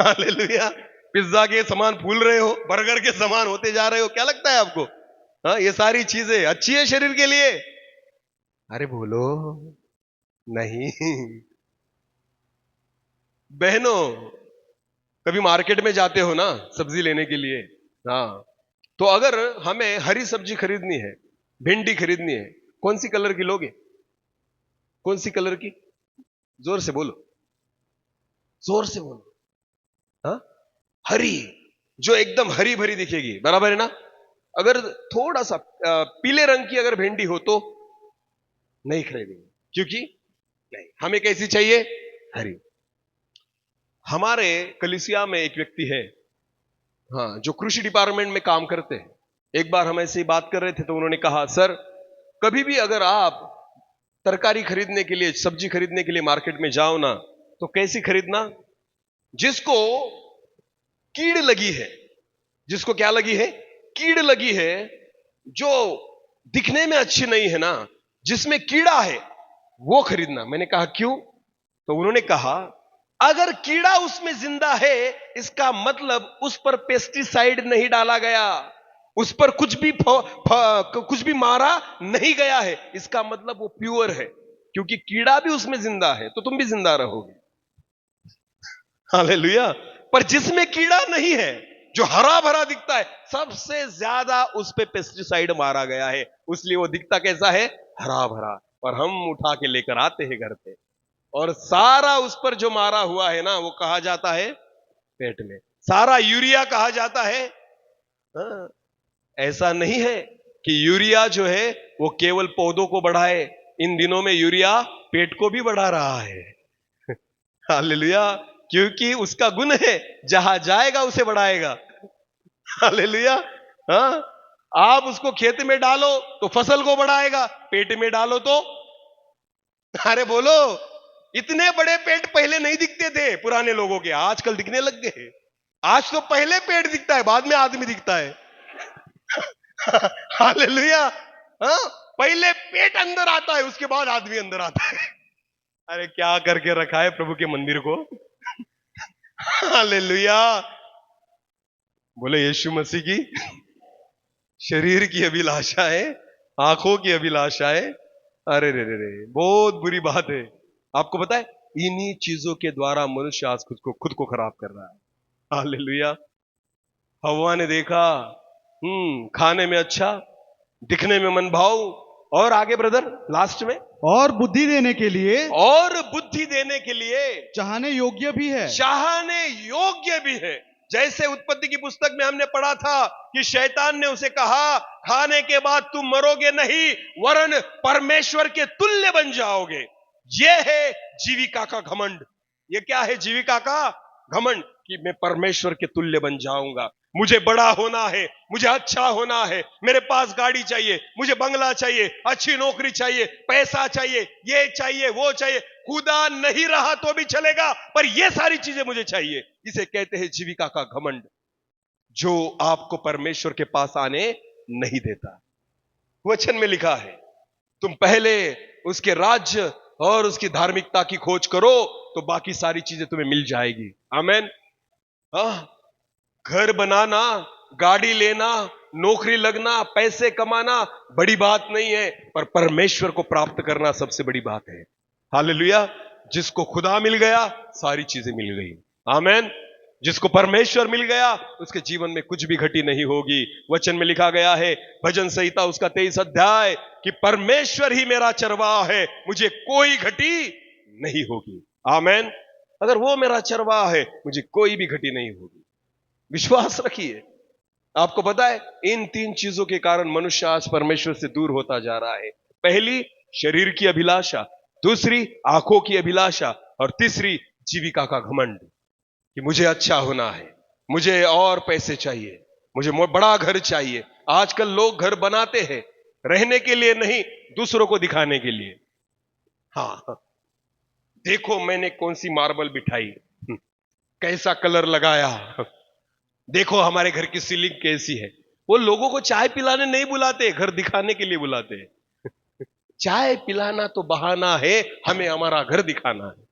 हालेलुया। पिज्जा के समान फूल रहे हो, बर्गर के समान होते जा रहे हो। क्या लगता है आपको? हाँ, ये सारी चीजें अच्छी है शरीर के लिए। अरे बोलो नहीं। बहनों, कभी मार्केट में जाते हो ना सब्जी लेने के लिए, हाँ, तो अगर हमें हरी सब्जी खरीदनी है, भिंडी खरीदनी है, कौन सी कलर की लोगे? कौन सी कलर की? जोर से बोलो, जोर से बोलो। हाँ, हरी, जो एकदम हरी भरी दिखेगी, बराबर है ना? अगर थोड़ा सा पीले रंग की अगर भिंडी हो तो नहीं खरीदेंगे, क्योंकि नहीं, हमें कैसी चाहिए? हरी। हमारे कलीसिया में एक व्यक्ति है, हाँ, जो कृषि डिपार्टमेंट में काम करते हैं। एक बार हम ऐसे ही बात कर रहे थे तो उन्होंने कहा, सर, कभी भी अगर आप तरकारी खरीदने के लिए, सब्जी खरीदने के लिए मार्केट में जाओ ना, तो कैसी खरीदना? जिसको कीड़ लगी है, जिसको क्या लगी है? कीड़ लगी है, जो दिखने में अच्छी नहीं है ना, जिसमें कीड़ा है, वो खरीदना। मैंने कहा क्यों? तो उन्होंने कहा, अगर कीड़ा उसमें जिंदा है, इसका मतलब उस पर पेस्टिसाइड नहीं डाला गया, उस पर कुछ भी मारा नहीं गया है, इसका मतलब वो प्योर है। क्योंकि कीड़ा भी उसमें जिंदा है तो तुम भी जिंदा रहोगे। हालेलुया। पर जिसमें कीड़ा नहीं है, जो हरा भरा दिखता है, सबसे ज्यादा उस पे पेस्टिसाइड मारा गया है, इसलिए वो दिखता कैसा है? हरा भरा। और हम उठा के लेकर आते हैं घर पे, और सारा उस पर जो मारा हुआ है ना, वो कहा जाता है पेट में, सारा यूरिया कहा जाता है। हाँ, ऐसा नहीं है कि यूरिया जो है वो केवल पौधों को बढ़ाए, इन दिनों में यूरिया पेट को भी बढ़ा रहा है। हालेलुया। क्योंकि उसका गुण है, जहां जाएगा उसे बढ़ाएगा। हालेलुया। हाँ, आप उसको खेत में डालो तो फसल को बढ़ाएगा, पेट में डालो तो, अरे बोलो, इतने बड़े पेट पहले नहीं दिखते थे पुराने लोगों के, आजकल दिखने लग गए। आज तो पहले पेट दिखता है, बाद में आदमी दिखता है। हालेलुया। हाँ, पहले पेट अंदर आता है, उसके बाद आदमी अंदर आता है। अरे क्या करके रखा है प्रभु के मंदिर को। हालेलुया। बोले यीशु मसीह की शरीर की अभिलाषा है, आंखों की अभिलाषा है। अरे रे रे रे, बहुत बुरी बात है। आपको पता है, इन्हीं चीजों के द्वारा मनुष्य आज खुद को खराब कर रहा है। हालेलुया। हवा ने देखा, खाने में अच्छा, दिखने में मन भाव, और आगे ब्रदर लास्ट में, और बुद्धि देने के लिए, और बुद्धि देने के लिए चाहने योग्य भी है। चाहने योग्य भी है। जैसे उत्पत्ति की पुस्तक में हमने पढ़ा था कि शैतान ने उसे कहा, खाने के बाद तुम मरोगे नहीं, वरन परमेश्वर के तुल्य बन जाओगे। यह है जीविका का घमंड। ये क्या है जीविका का घमंड? कि मैं परमेश्वर के तुल्य बन जाऊंगा, मुझे बड़ा होना है, मुझे अच्छा होना है, मेरे पास गाड़ी चाहिए, मुझे बंगला चाहिए, अच्छी नौकरी चाहिए, पैसा चाहिए, ये चाहिए, वो चाहिए। खुदा नहीं रहा तो भी चलेगा, पर ये सारी चीजें मुझे चाहिए। इसे कहते हैं जीविका का घमंड, जो आपको परमेश्वर के पास आने नहीं देता। वचन में लिखा है, तुम पहले उसके राज्य और उसकी धार्मिकता की खोज करो तो बाकी सारी चीजें तुम्हें मिल जाएगी। आमीन। घर बनाना, गाड़ी लेना, नौकरी लगना, पैसे कमाना बड़ी बात नहीं है, पर परमेश्वर को प्राप्त करना सबसे बड़ी बात है। हालेलुया। जिसको खुदा मिल गया, सारी चीजें मिल गई। आमीन। जिसको परमेश्वर मिल गया, उसके जीवन में कुछ भी घटी नहीं होगी। वचन में लिखा गया है, भजन संहिता उसका 23 अध्याय, कि परमेश्वर ही मेरा चरवाहा है, मुझे कोई घटी नहीं होगी। आमीन। अगर वो मेरा चरवाहा है, मुझे कोई भी घटी नहीं होगी। विश्वास रखिए। आपको पता है, इन 3 चीजों के कारण मनुष्य आज परमेश्वर से दूर होता जा रहा है। पहली, शरीर की अभिलाषा, दूसरी, आंखों की अभिलाषा, और तीसरी, जीविका का घमंड, कि मुझे अच्छा होना है, मुझे और पैसे चाहिए, मुझे बड़ा घर चाहिए। आजकल लोग घर बनाते हैं रहने के लिए नहीं, दूसरों को दिखाने के लिए। हाँ, देखो मैंने कौन सी मार्बल बिठाई, कैसा कलर लगाया, देखो हमारे घर की सीलिंग कैसी है। वो लोगों को चाय पिलाने नहीं बुलाते, घर दिखाने के लिए बुलाते हैं। चाय पिलाना तो बहाना है, हमें हमारा घर दिखाना है।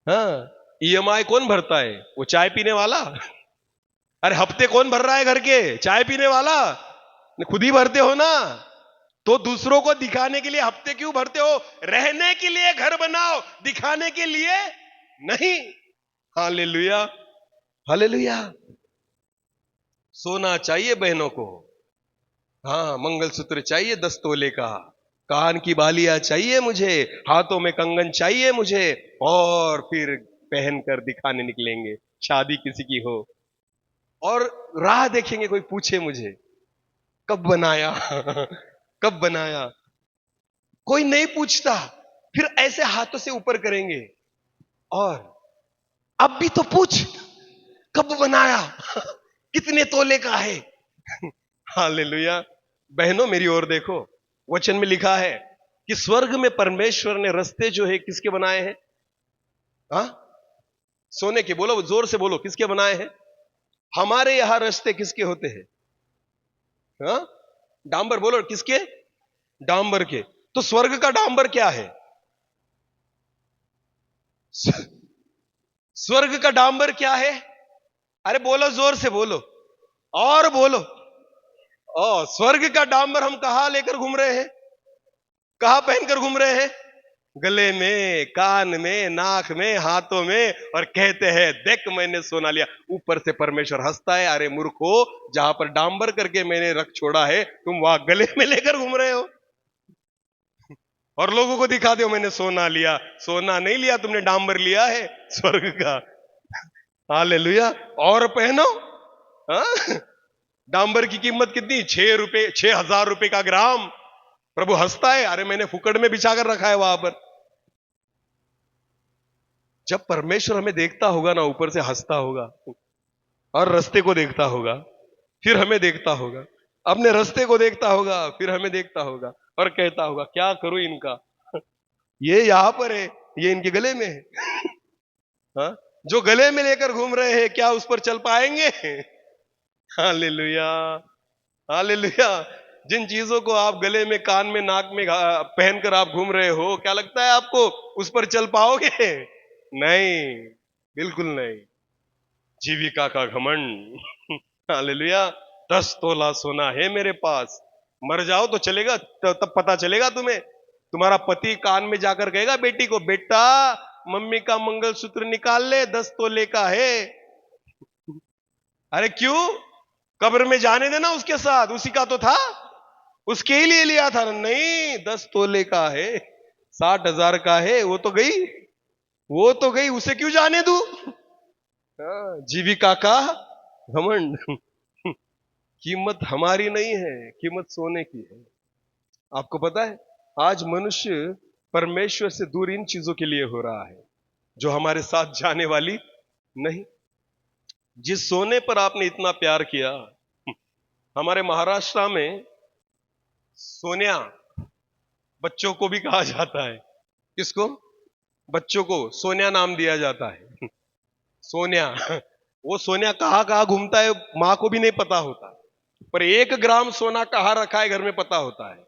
हाँ, ईएमआई कौन भरता है? वो चाय पीने वाला। अरे हफ्ते कौन भर रहा है घर के? चाय पीने वाला खुद ही भरते हो ना। तो दूसरों को दिखाने के लिए हफ्ते क्यों भरते हो? रहने के लिए घर बनाओ, दिखाने के लिए नहीं। Hallelujah, hallelujah. सोना चाहिए बहनों को, हाँ, मंगलसूत्र चाहिए 10 तोले का, कान की बालियां चाहिए मुझे, हाथों में कंगन चाहिए मुझे, और फिर पहनकर दिखाने निकलेंगे, शादी किसी की हो और राह देखेंगे, कोई पूछे मुझे कब बनाया कब बनाया, कोई नहीं पूछता, फिर ऐसे हाथों से ऊपर करेंगे और अब भी तो पूछ कब बनाया कितने तोले का है। हालेलुया। बहनों मेरी ओर देखो, वचन में लिखा है कि स्वर्ग में परमेश्वर ने रास्ते जो है किसके बनाए हैं? हाँ, सोने के। बोलो, जोर से बोलो, किसके बनाए हैं? हमारे यहां रास्ते किसके होते हैं? हाँ, डांबर। बोलो, किसके? डांबर के। तो स्वर्ग का डांबर क्या है? स्वर्ग का डांबर क्या है? अरे बोलो, जोर से बोलो और बोलो। स्वर्ग का डांबर हम कहां लेकर घूम रहे हैं? कहां पहनकर घूम रहे हैं? गले में, कान में, नाक में, हाथों में, और कहते हैं देख मैंने सोना लिया। ऊपर से परमेश्वर हंसता है, अरे मूर्खो, जहां पर डांबर करके मैंने रख छोड़ा है तुम वहां गले में लेकर घूम रहे हो और लोगों को दिखा दो मैंने सोना लिया। सोना नहीं लिया तुमने, डांबर लिया है स्वर्ग का। हालेलुया। और पहनो। हाँ? डांबर की कीमत कितनी? 6,000 रुपए का ग्राम। प्रभु हंसता है, अरे मैंने फुकड़ में बिछाकर रखा है वहां पर। जब परमेश्वर हमें देखता होगा ना, ऊपर से हंसता होगा और रास्ते को देखता होगा, फिर हमें देखता होगा, अपने रास्ते को देखता होगा, फिर हमें देखता होगा और कहता होगा क्या करूं इनका, ये यहां पर है, ये इनके गले में है। हाँ? जो गले में लेकर घूम रहे हैं, क्या उस पर चल पाएंगे? Hallelujah, hallelujah. जिन चीजों को आप गले में, कान में, नाक में पहनकर आप घूम रहे हो, क्या लगता है आपको उस पर चल पाओगे? नहीं, बिल्कुल नहीं। जीविका का घमंड। हालेलुया। 10 तोला सोना है मेरे पास, मर जाओ तो चलेगा, तब पता चलेगा तुम्हें। तुम्हारा पति कान में जाकर कहेगा बेटी को, बेटा मम्मी का मंगलसूत्र निकाल ले, 10 तोले का है। अरे क्यों? कब्र में जाने देना उसके साथ, उसी का तो था, उसके ही लिए लिया था। नहीं, 10 तोले का है, 60,000 का है, वो तो गई, वो तो गई, उसे क्यों जाने दूं? जीविका का घमंड। कीमत हमारी नहीं है, कीमत सोने की है। आपको पता है, आज मनुष्य परमेश्वर से दूर इन चीजों के लिए हो रहा है जो हमारे साथ जाने वाली नहीं। जिस सोने पर आपने इतना प्यार किया, हमारे महाराष्ट्र में सोनिया बच्चों को भी कहा जाता है। किसको? बच्चों को सोनिया नाम दिया जाता है। सोनिया। वो सोनिया कहां कहां घूमता है मां को भी नहीं पता होता, पर 1 ग्राम सोना कहां रखा है घर में पता होता है।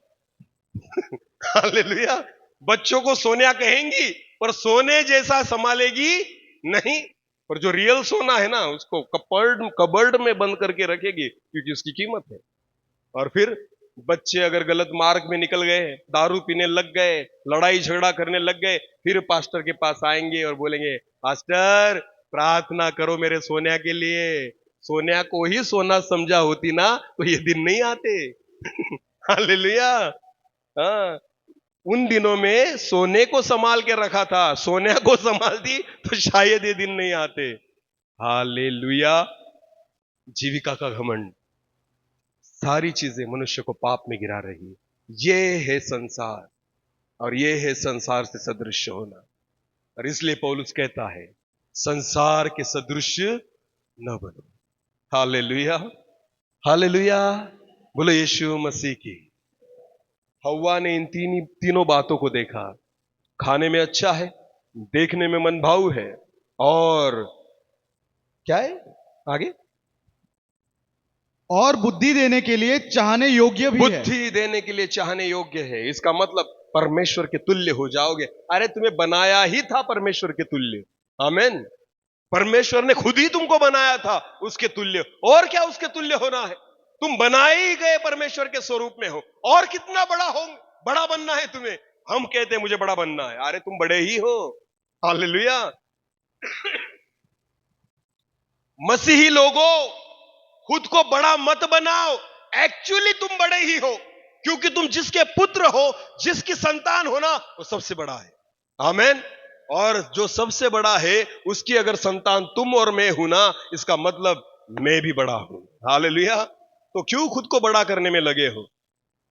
हालेलुया। बच्चों को सोनिया कहेंगी पर सोने जैसा संभालेगी नहीं, पर जो रियल सोना है ना, उसको कबर्ड में बंद करके रखेगी, क्योंकि उसकी कीमत है। और फिर बच्चे अगर गलत मार्ग में निकल गए, दारू पीने लग गए, लड़ाई झगड़ा करने लग गए, फिर पास्टर के पास आएंगे और बोलेंगे पास्टर प्रार्थना करो मेरे सोनिया के लिए। सोनिया को ही सोना समझा होती ना तो ये दिन नहीं आते। हालेलुया। हाँ, उन दिनों में सोने को संभाल के रखा था, सोनिया को संभालती तो शायद ये दिन नहीं आते। हालेलुया। जीविका का घमंड, सारी चीजें मनुष्य को पाप में गिरा रही है। ये है संसार, और ये है संसार से सदृश होना। और इसलिए पौलुस कहता है संसार के सदृश न बनो। Hallelujah, hallelujah. बोलो यीशु मसीह की। हव्वा ने इन तीनों बातों को देखा, खाने में अच्छा है, देखने में मनभाऊ है, और क्या है आगे? और बुद्धि देने के लिए चाहने योग्य भी है। बुद्धि देने के लिए चाहने योग्य है। इसका मतलब परमेश्वर के तुल्य हो जाओगे। अरे तुम्हें बनाया ही था परमेश्वर के तुल्य। आमीन। परमेश्वर ने खुद ही तुमको बनाया था उसके तुल्य, और क्या उसके तुल्य होना है? तुम बनाए ही गए परमेश्वर के स्वरूप में हो, और कितना बड़ा हो, बड़ा बनना है तुम्हें। हम कहते हैं मुझे बड़ा बनना है, अरे तुम बड़े ही हो। हालेलुया। मसीही लोगों, खुद को बड़ा मत बनाओ, एक्चुअली तुम बड़े ही हो, क्योंकि तुम जिसके पुत्र हो, जिसकी संतान हो ना, वो सबसे बड़ा है। आमीन। और जो सबसे बड़ा है उसकी अगर संतान तुम और मैं हूं ना, इसका मतलब मैं भी बड़ा हूं। हालेलुया। तो क्यों खुद को बड़ा करने में लगे हो?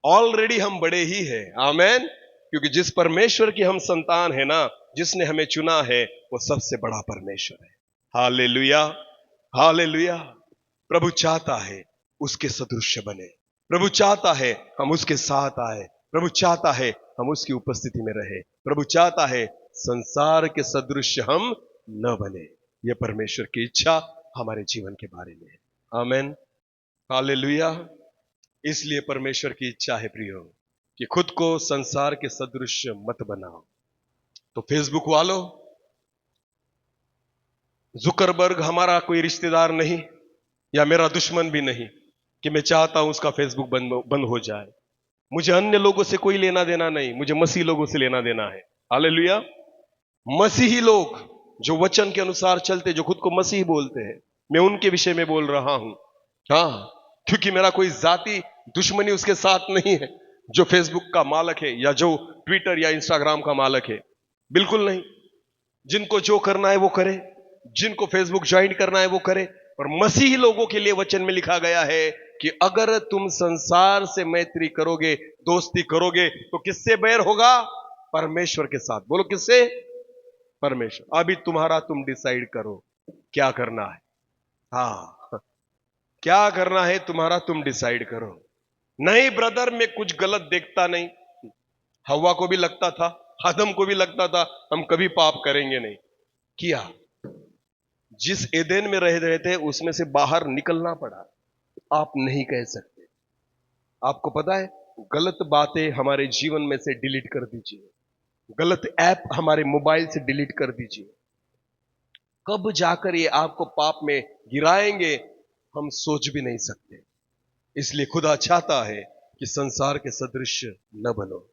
ऑलरेडी हम बड़े ही हैं। आमीन। क्योंकि जिस परमेश्वर की हम संतान है ना, जिसने हमें चुना है, वो सबसे बड़ा परमेश्वर है। Hallelujah, hallelujah. प्रभु चाहता है उसके सदृश बने, प्रभु चाहता है हम उसके साथ आए, प्रभु चाहता है हम उसकी उपस्थिति में रहे, प्रभु चाहता है संसार के सदृश हम न बने। यह परमेश्वर की इच्छा हमारे जीवन के बारे में है। आमीन, हालेलुया। इसलिए परमेश्वर की इच्छा है प्रियो कि खुद को संसार के सदृश मत बनाओ। तो फेसबुक वालों, जुकरबर्ग हमारा कोई रिश्तेदार नहीं या मेरा दुश्मन भी नहीं कि मैं चाहता हूं उसका फेसबुक बंद हो जाए। मुझे अन्य लोगों से कोई लेना देना नहीं, मुझे मसीही लोगों से लेना देना है। हालेलुया। मसीही लोग जो वचन के अनुसार चलते, जो खुद को मसीही बोलते हैं, मैं उनके विषय में बोल रहा हूं। हाँ, क्योंकि मेरा कोई जाति दुश्मनी उसके साथ नहीं है जो फेसबुक का मालक है या जो ट्विटर या इंस्टाग्राम का मालक है, बिल्कुल नहीं। जिनको जो करना है वो करे, जिनको फेसबुक ज्वाइन करना है वो करे। और मसीही लोगों के लिए वचन में लिखा गया है कि अगर तुम संसार से मैत्री करोगे, दोस्ती करोगे, तो किससे बैर होगा? परमेश्वर के साथ। बोलो किससे? परमेश्वर। अभी तुम डिसाइड करो क्या करना है। हाँ, क्या करना है तुम्हारा, तुम डिसाइड करो। नहीं ब्रदर, मैं कुछ गलत देखता नहीं। हवा को भी लगता था, आदम को भी लगता था हम कभी पाप करेंगे नहीं, किया। जिस एदेन में रह रहे थे उसमें से बाहर निकलना पड़ा। आप नहीं कह सकते। आपको पता है, गलत बातें हमारे जीवन में से डिलीट कर दीजिए, गलत ऐप हमारे मोबाइल से डिलीट कर दीजिए। कब जाकर ये आपको पाप में गिराएंगे हम सोच भी नहीं सकते। इसलिए खुदा चाहता है कि संसार के सदृश न बनो।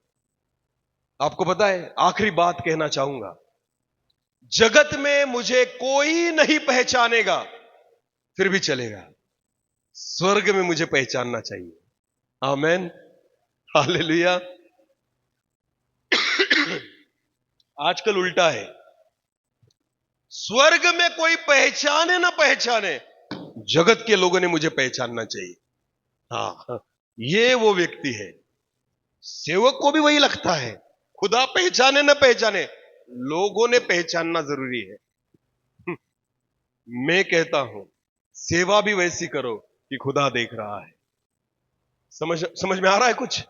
आपको पता है, आखिरी बात कहना चाहूंगा, जगत में मुझे कोई नहीं पहचानेगा फिर भी चलेगा, स्वर्ग में मुझे पहचानना चाहिए। आमीन, हालेलुया। आजकल उल्टा है, स्वर्ग में कोई पहचाने ना पहचाने, जगत के लोगों ने मुझे पहचानना चाहिए। हाँ, ये वो व्यक्ति है। सेवक को भी वही लगता है, खुदा पहचाने ना पहचाने, लोगों ने पहचानना जरूरी है। मैं कहता हूं सेवा भी वैसी करो कि खुदा देख रहा है। समझ में आ रहा है कुछ?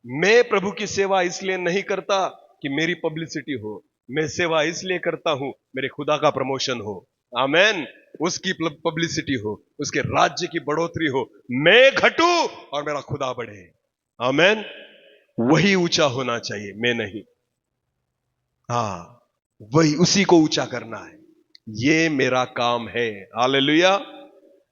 मैं प्रभु की सेवा इसलिए नहीं करता कि मेरी पब्लिसिटी हो, मैं सेवा इसलिए करता हूं मेरे खुदा का प्रमोशन हो। आमीन। उसकी पब्लिसिटी हो, उसके राज्य की बढ़ोतरी हो, मैं घटूं और मेरा खुदा बढ़े। आमीन। वही ऊंचा होना चाहिए, मैं नहीं। हाँ, वही, उसी को ऊंचा करना है, ये मेरा काम है। हालेलुया।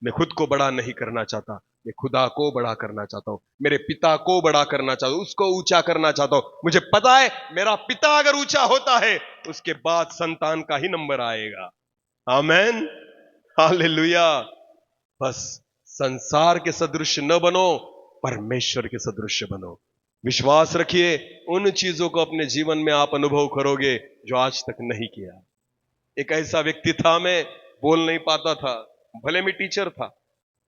मैं खुद को बड़ा नहीं करना चाहता, मैं खुदा को बड़ा करना चाहता हूं, मेरे पिता को बड़ा करना चाहता हूं, उसको ऊंचा करना चाहता हूं। मुझे पता है मेरा पिता अगर ऊंचा होता है उसके बाद संतान का ही नंबर आएगा। आमीन, हालेलुया। बस संसार के सदृश न बनो, परमेश्वर के सदृश बनो। विश्वास रखिए, उन चीजों को अपने जीवन में आप अनुभव करोगे जो आज तक नहीं किया। एक ऐसा व्यक्ति था, मैं बोल नहीं पाता था, भले मैं टीचर था।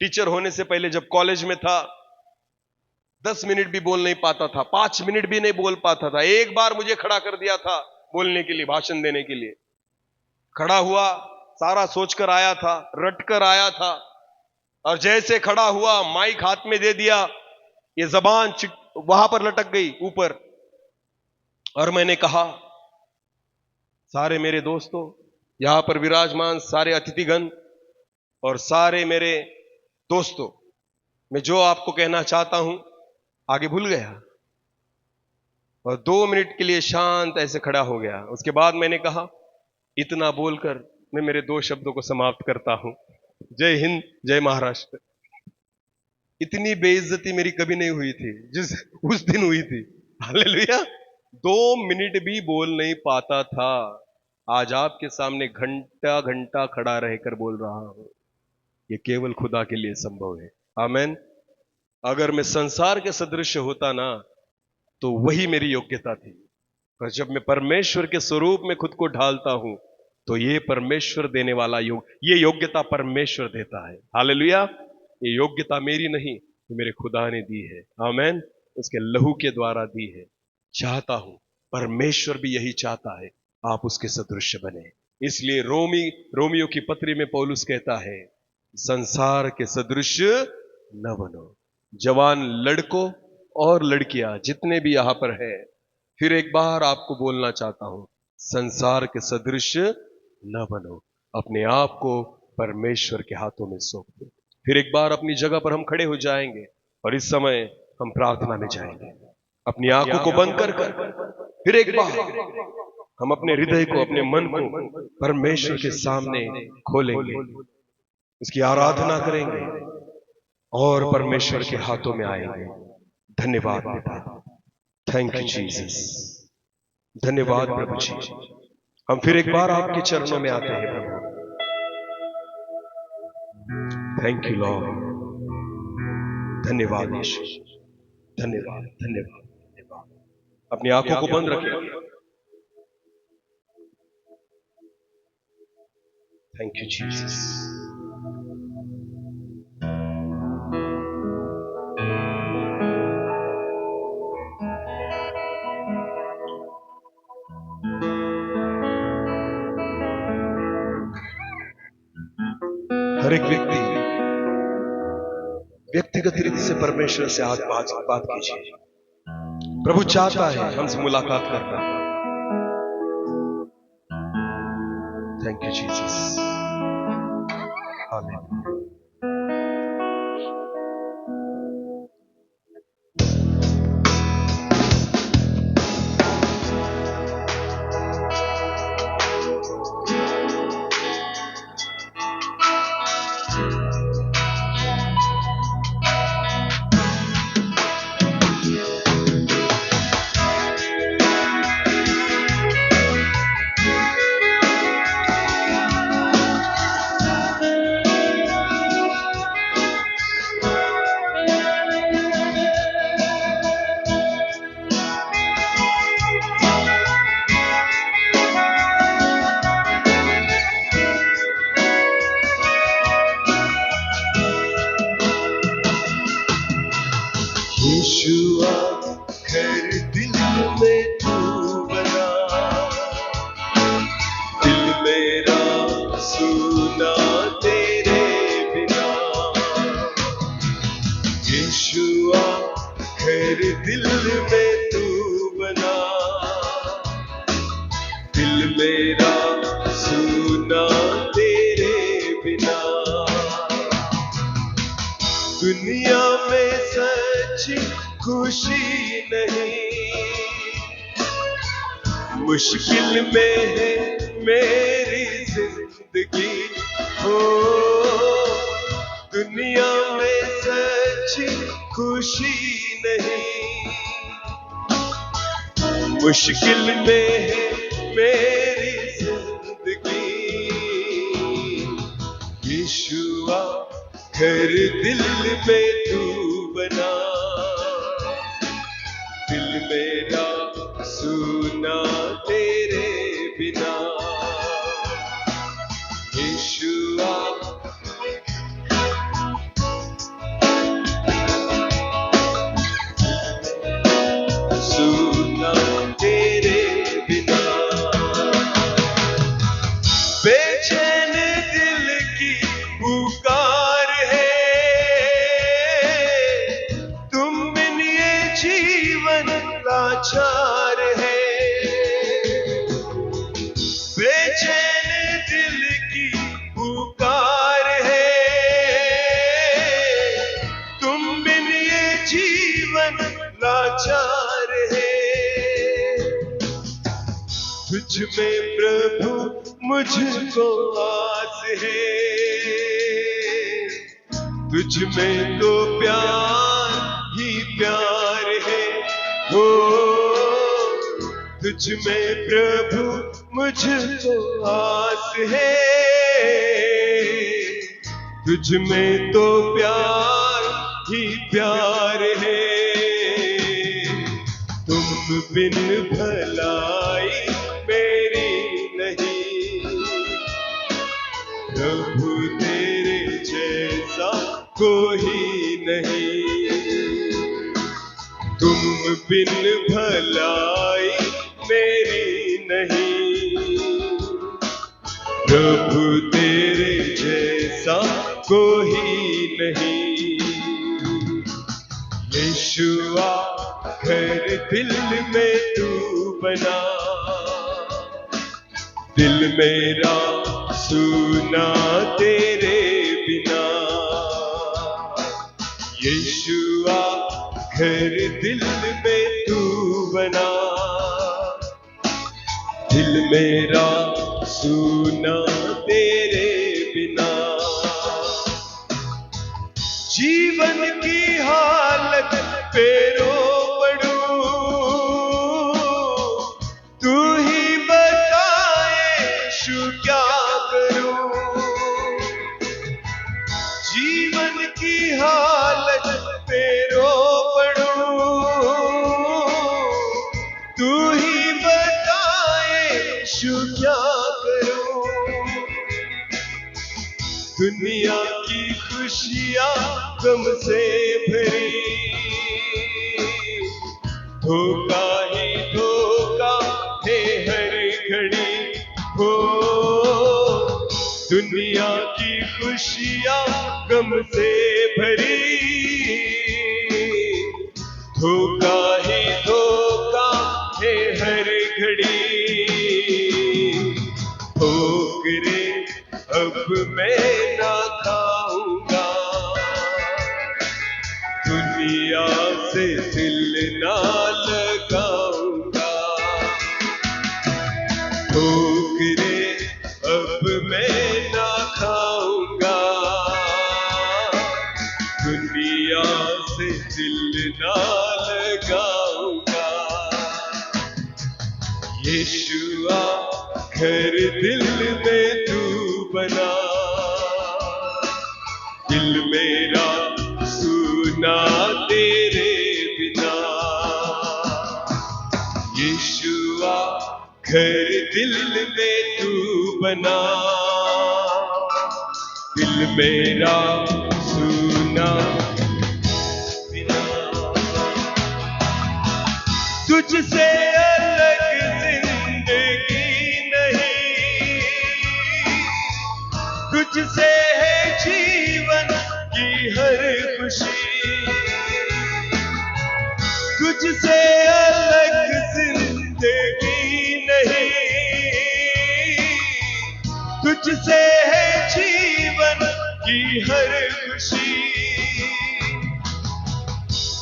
टीचर होने से पहले जब कॉलेज में था 10 मिनट भी बोल नहीं पाता था, 5 मिनट भी नहीं बोल पाता था। एक बार मुझे खड़ा कर दिया था बोलने के लिए, भाषण देने के लिए। खड़ा हुआ, सारा सोचकर आया था, रटकर आया था, और जैसे खड़ा हुआ माइक हाथ में दे दिया, ये जबान वहां पर लटक गई ऊपर, और मैंने कहा, सारे मेरे दोस्तों, यहां पर विराजमान सारे अतिथिगण और सारे मेरे दोस्तों, मैं जो आपको कहना चाहता हूं आगे भूल गया, और 2 मिनट के लिए शांत ऐसे खड़ा हो गया। उसके बाद मैंने कहा, इतना बोलकर मैं मेरे 2 शब्दों को समाप्त करता हूं। जय हिंद, जय महाराष्ट्र। इतनी बेइज्जती मेरी कभी नहीं हुई थी जिस उस दिन हुई थी। हालेलुया। 2 मिनट भी बोल नहीं पाता था। आज आपके सामने घंटा घंटा खड़ा रहकर बोल रहा हूं। ये केवल खुदा के लिए संभव है। आमेन। अगर मैं संसार के सदृश होता ना तो वही मेरी योग्यता थी, पर जब मैं परमेश्वर के स्वरूप में खुद को ढालता हूं तो ये परमेश्वर देने वाला ये योग्यता परमेश्वर देता है। हालेलुया। ये योग्यता मेरी नहीं, ये मेरे खुदा ने दी है। आमेन। उसके लहू के द्वारा दी है। चाहता हूं, परमेश्वर भी यही चाहता है, आप उसके सदृश बने। इसलिए रोमियो की पत्री में पौलुस कहता है, संसार के सदृश न बनो। जवान लड़कों और लड़कियां जितने भी यहां पर है, फिर एक बार आपको बोलना चाहता हूं, संसार के सदृश न बनो। अपने आप को परमेश्वर के हाथों में सौंप दो। फिर एक बार अपनी जगह पर हम खड़े हो जाएंगे और इस समय हम प्रार्थना में जाएंगे। अपनी आंखों को बंद कर फिर एक बार हम अपने हृदय को, अपने मन को परमेश्वर के सामने खोलेंगे, उसकी आराधना करेंगे और परमेश्वर के हाथों में आएंगे। धन्यवाद पिता, थैंक यू जीसस। धन्यवाद प्रभु जी। हम फिर एक बार आपके चरणों में आते हैं प्रभु। Thank you Lord. धन्यवाद यीशु। धन्यवाद धन्यवाद धन्यवाद। अपनी आंखों को बंद रखें। Thank you Jesus. हर एक व्यक्ति व्यक्तिगत रीति से परमेश्वर से आज बात कीजिए। प्रभु चाहता है हमसे मुलाकात करना। Thank you Jesus. आमीन। यीशुआ घर दिल में तू बना, दिल मेरा सुना तेरे बिना। यीशुआ घर दिल में तू बना, दिल मेरा सुना तेरे बिना। दुनिया में सच्ची खुशी नहीं, मुश्किल में है मेरी जिंदगी। हो दुनिया में सच्ची खुशी नहीं, मुश्किल में है मेरी जिंदगी। यीशुआ घर दिल में तू बना, दिल मेरा सुना तेरे बिना। यीशुआ सुना तेरे बिना। बेचैन दिल की पुकार है, तुम बिन ये जीवन लाचार है। बेचैन दिल की पुकार है, तुम बिन ये जीवन लाचार है। तुझ में प्रभु मुझको आस है, तुझ में तो प्यार ही प्यार है। हो तुझ में प्रभु मुझको आस है, तुझ में तो प्यार ही प्यार है। तुम बिन भलाई मेरी नहीं, प्रभु तेरे जैसा कोई नहीं। तुम बिन भलाई मेरी नहीं, प्रभु तेरे जैसा कोई नहीं। यीशुआ घर दिल में तू बना, दिल मेरा सुना तेरे बिना। यीशुआ घर दिल में तू बना, दिल मेरा सुना तेरे बिना। जीवन की हालत पे रो पड़ूं, तू ही बताए यीशु क्या करूं। जीवन की हालत पे रो पड़ूं, तू ही बताए यीशु क्या करूं। दुनिया की खुशियां गम से भरी, धोखा ही धोखा है हर घड़ी। हो दुनिया की खुशियां गम से भरी, धोखा ही धोखा है हर घड़ी। ठोकरे अब मैं ना खाऊंगा, दुनिया से दिल ना लगाऊंगा। ठोकरे अब मैं ना खाऊंगा, दुनिया से दिल ना लगाऊंगा। यीशुआ घर दिल में तू बना, दिल मेरा सुना तेरे बिना। यीशुआ घर दिल में तू बना, दिल मेरा सुना बिना। तुझसे अलग जिंदगी नहीं, तुझसे है जीवन की हर खुशी। तुझसे अलग जिंदगी नहीं, तुझसे है जीवन की हर खुशी।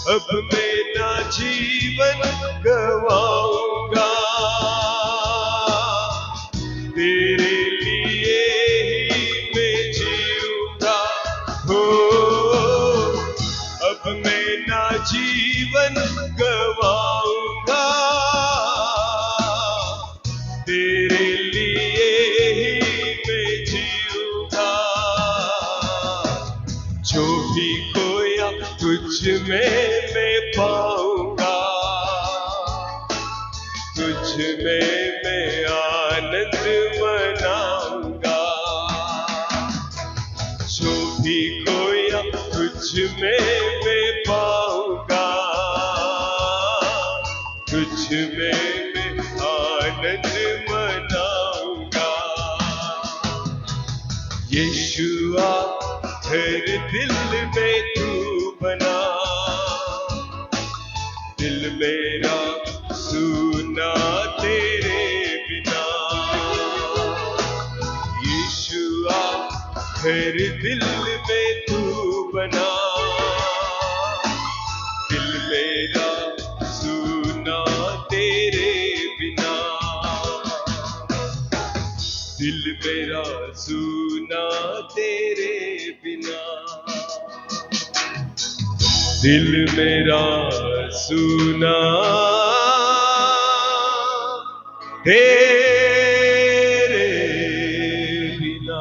अब मैं ना जीवन गवाऊंगा, तेरे लिए ही मैं जीऊंगा। हो अब मैं ना जीवन गवाऊंगा, तेरे लिए ही मैं जीऊंगा। जो भी खोया तुझ में मैं पाऊंगा, तुझ में मैं आनंद मनाऊंगा। जो भी खोया तुझ में मैं पाऊंगा, तुझ में मैं आनंद मनाऊंगा। यीशुआ हर दिल में तू बना, दिल मेरा सुना तेरे बिना। यीशुआ हर दिल में तू बना, दिल मेरा सुना तेरे बिना। दिल मेरा सूना तेरे बिना, दिल मेरा सूना तेरे बिना।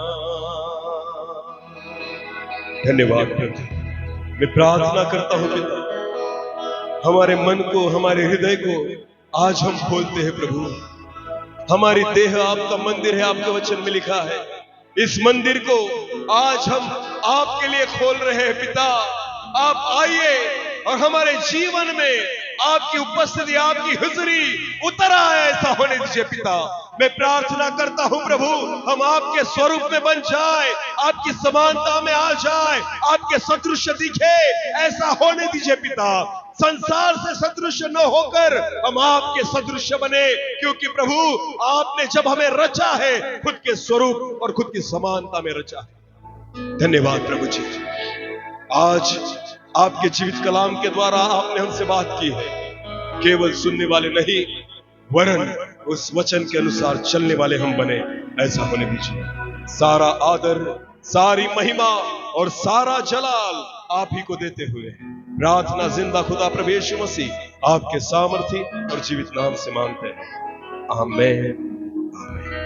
धन्यवाद प्रभु। मैं प्रार्थना करता हूं पिता, हमारे मन को, हमारे हृदय को आज हम खोलते हैं प्रभु। हमारी देह आपका मंदिर है, आपके वचन में लिखा है। इस मंदिर को आज हम आपके लिए खोल रहे हैं पिता। आप आइए और हमारे जीवन में आपकी उपस्थिति, आपकी हुजूरी उतर आए, ऐसा होने दीजिए पिता। मैं प्रार्थना करता हूं प्रभु, हम आपके स्वरूप में बन जाए, आपकी समानता में आ जाए, आपके सदृश दिखे, ऐसा होने दीजिए पिता। संसार से सदृश न होकर हम आपके सदृश बने, क्योंकि प्रभु आपने जब हमें रचा है खुद के स्वरूप और खुद की समानता में रचा है। धन्यवाद प्रभु जी। आज आपके जीवित कलाम के द्वारा आपने हमसे बात की है। केवल सुनने वाले नहीं, वरन उस वचन के अनुसार चलने वाले हम बने, ऐसा होने दीजिए। सारा आदर, सारी महिमा और सारा जलाल आप ही को देते हुए प्रार्थना जिंदा खुदा प्रभु यीशु मसीह आपके सामर्थी और जीवित नाम से मांगते हैं। आमीन। आमीन।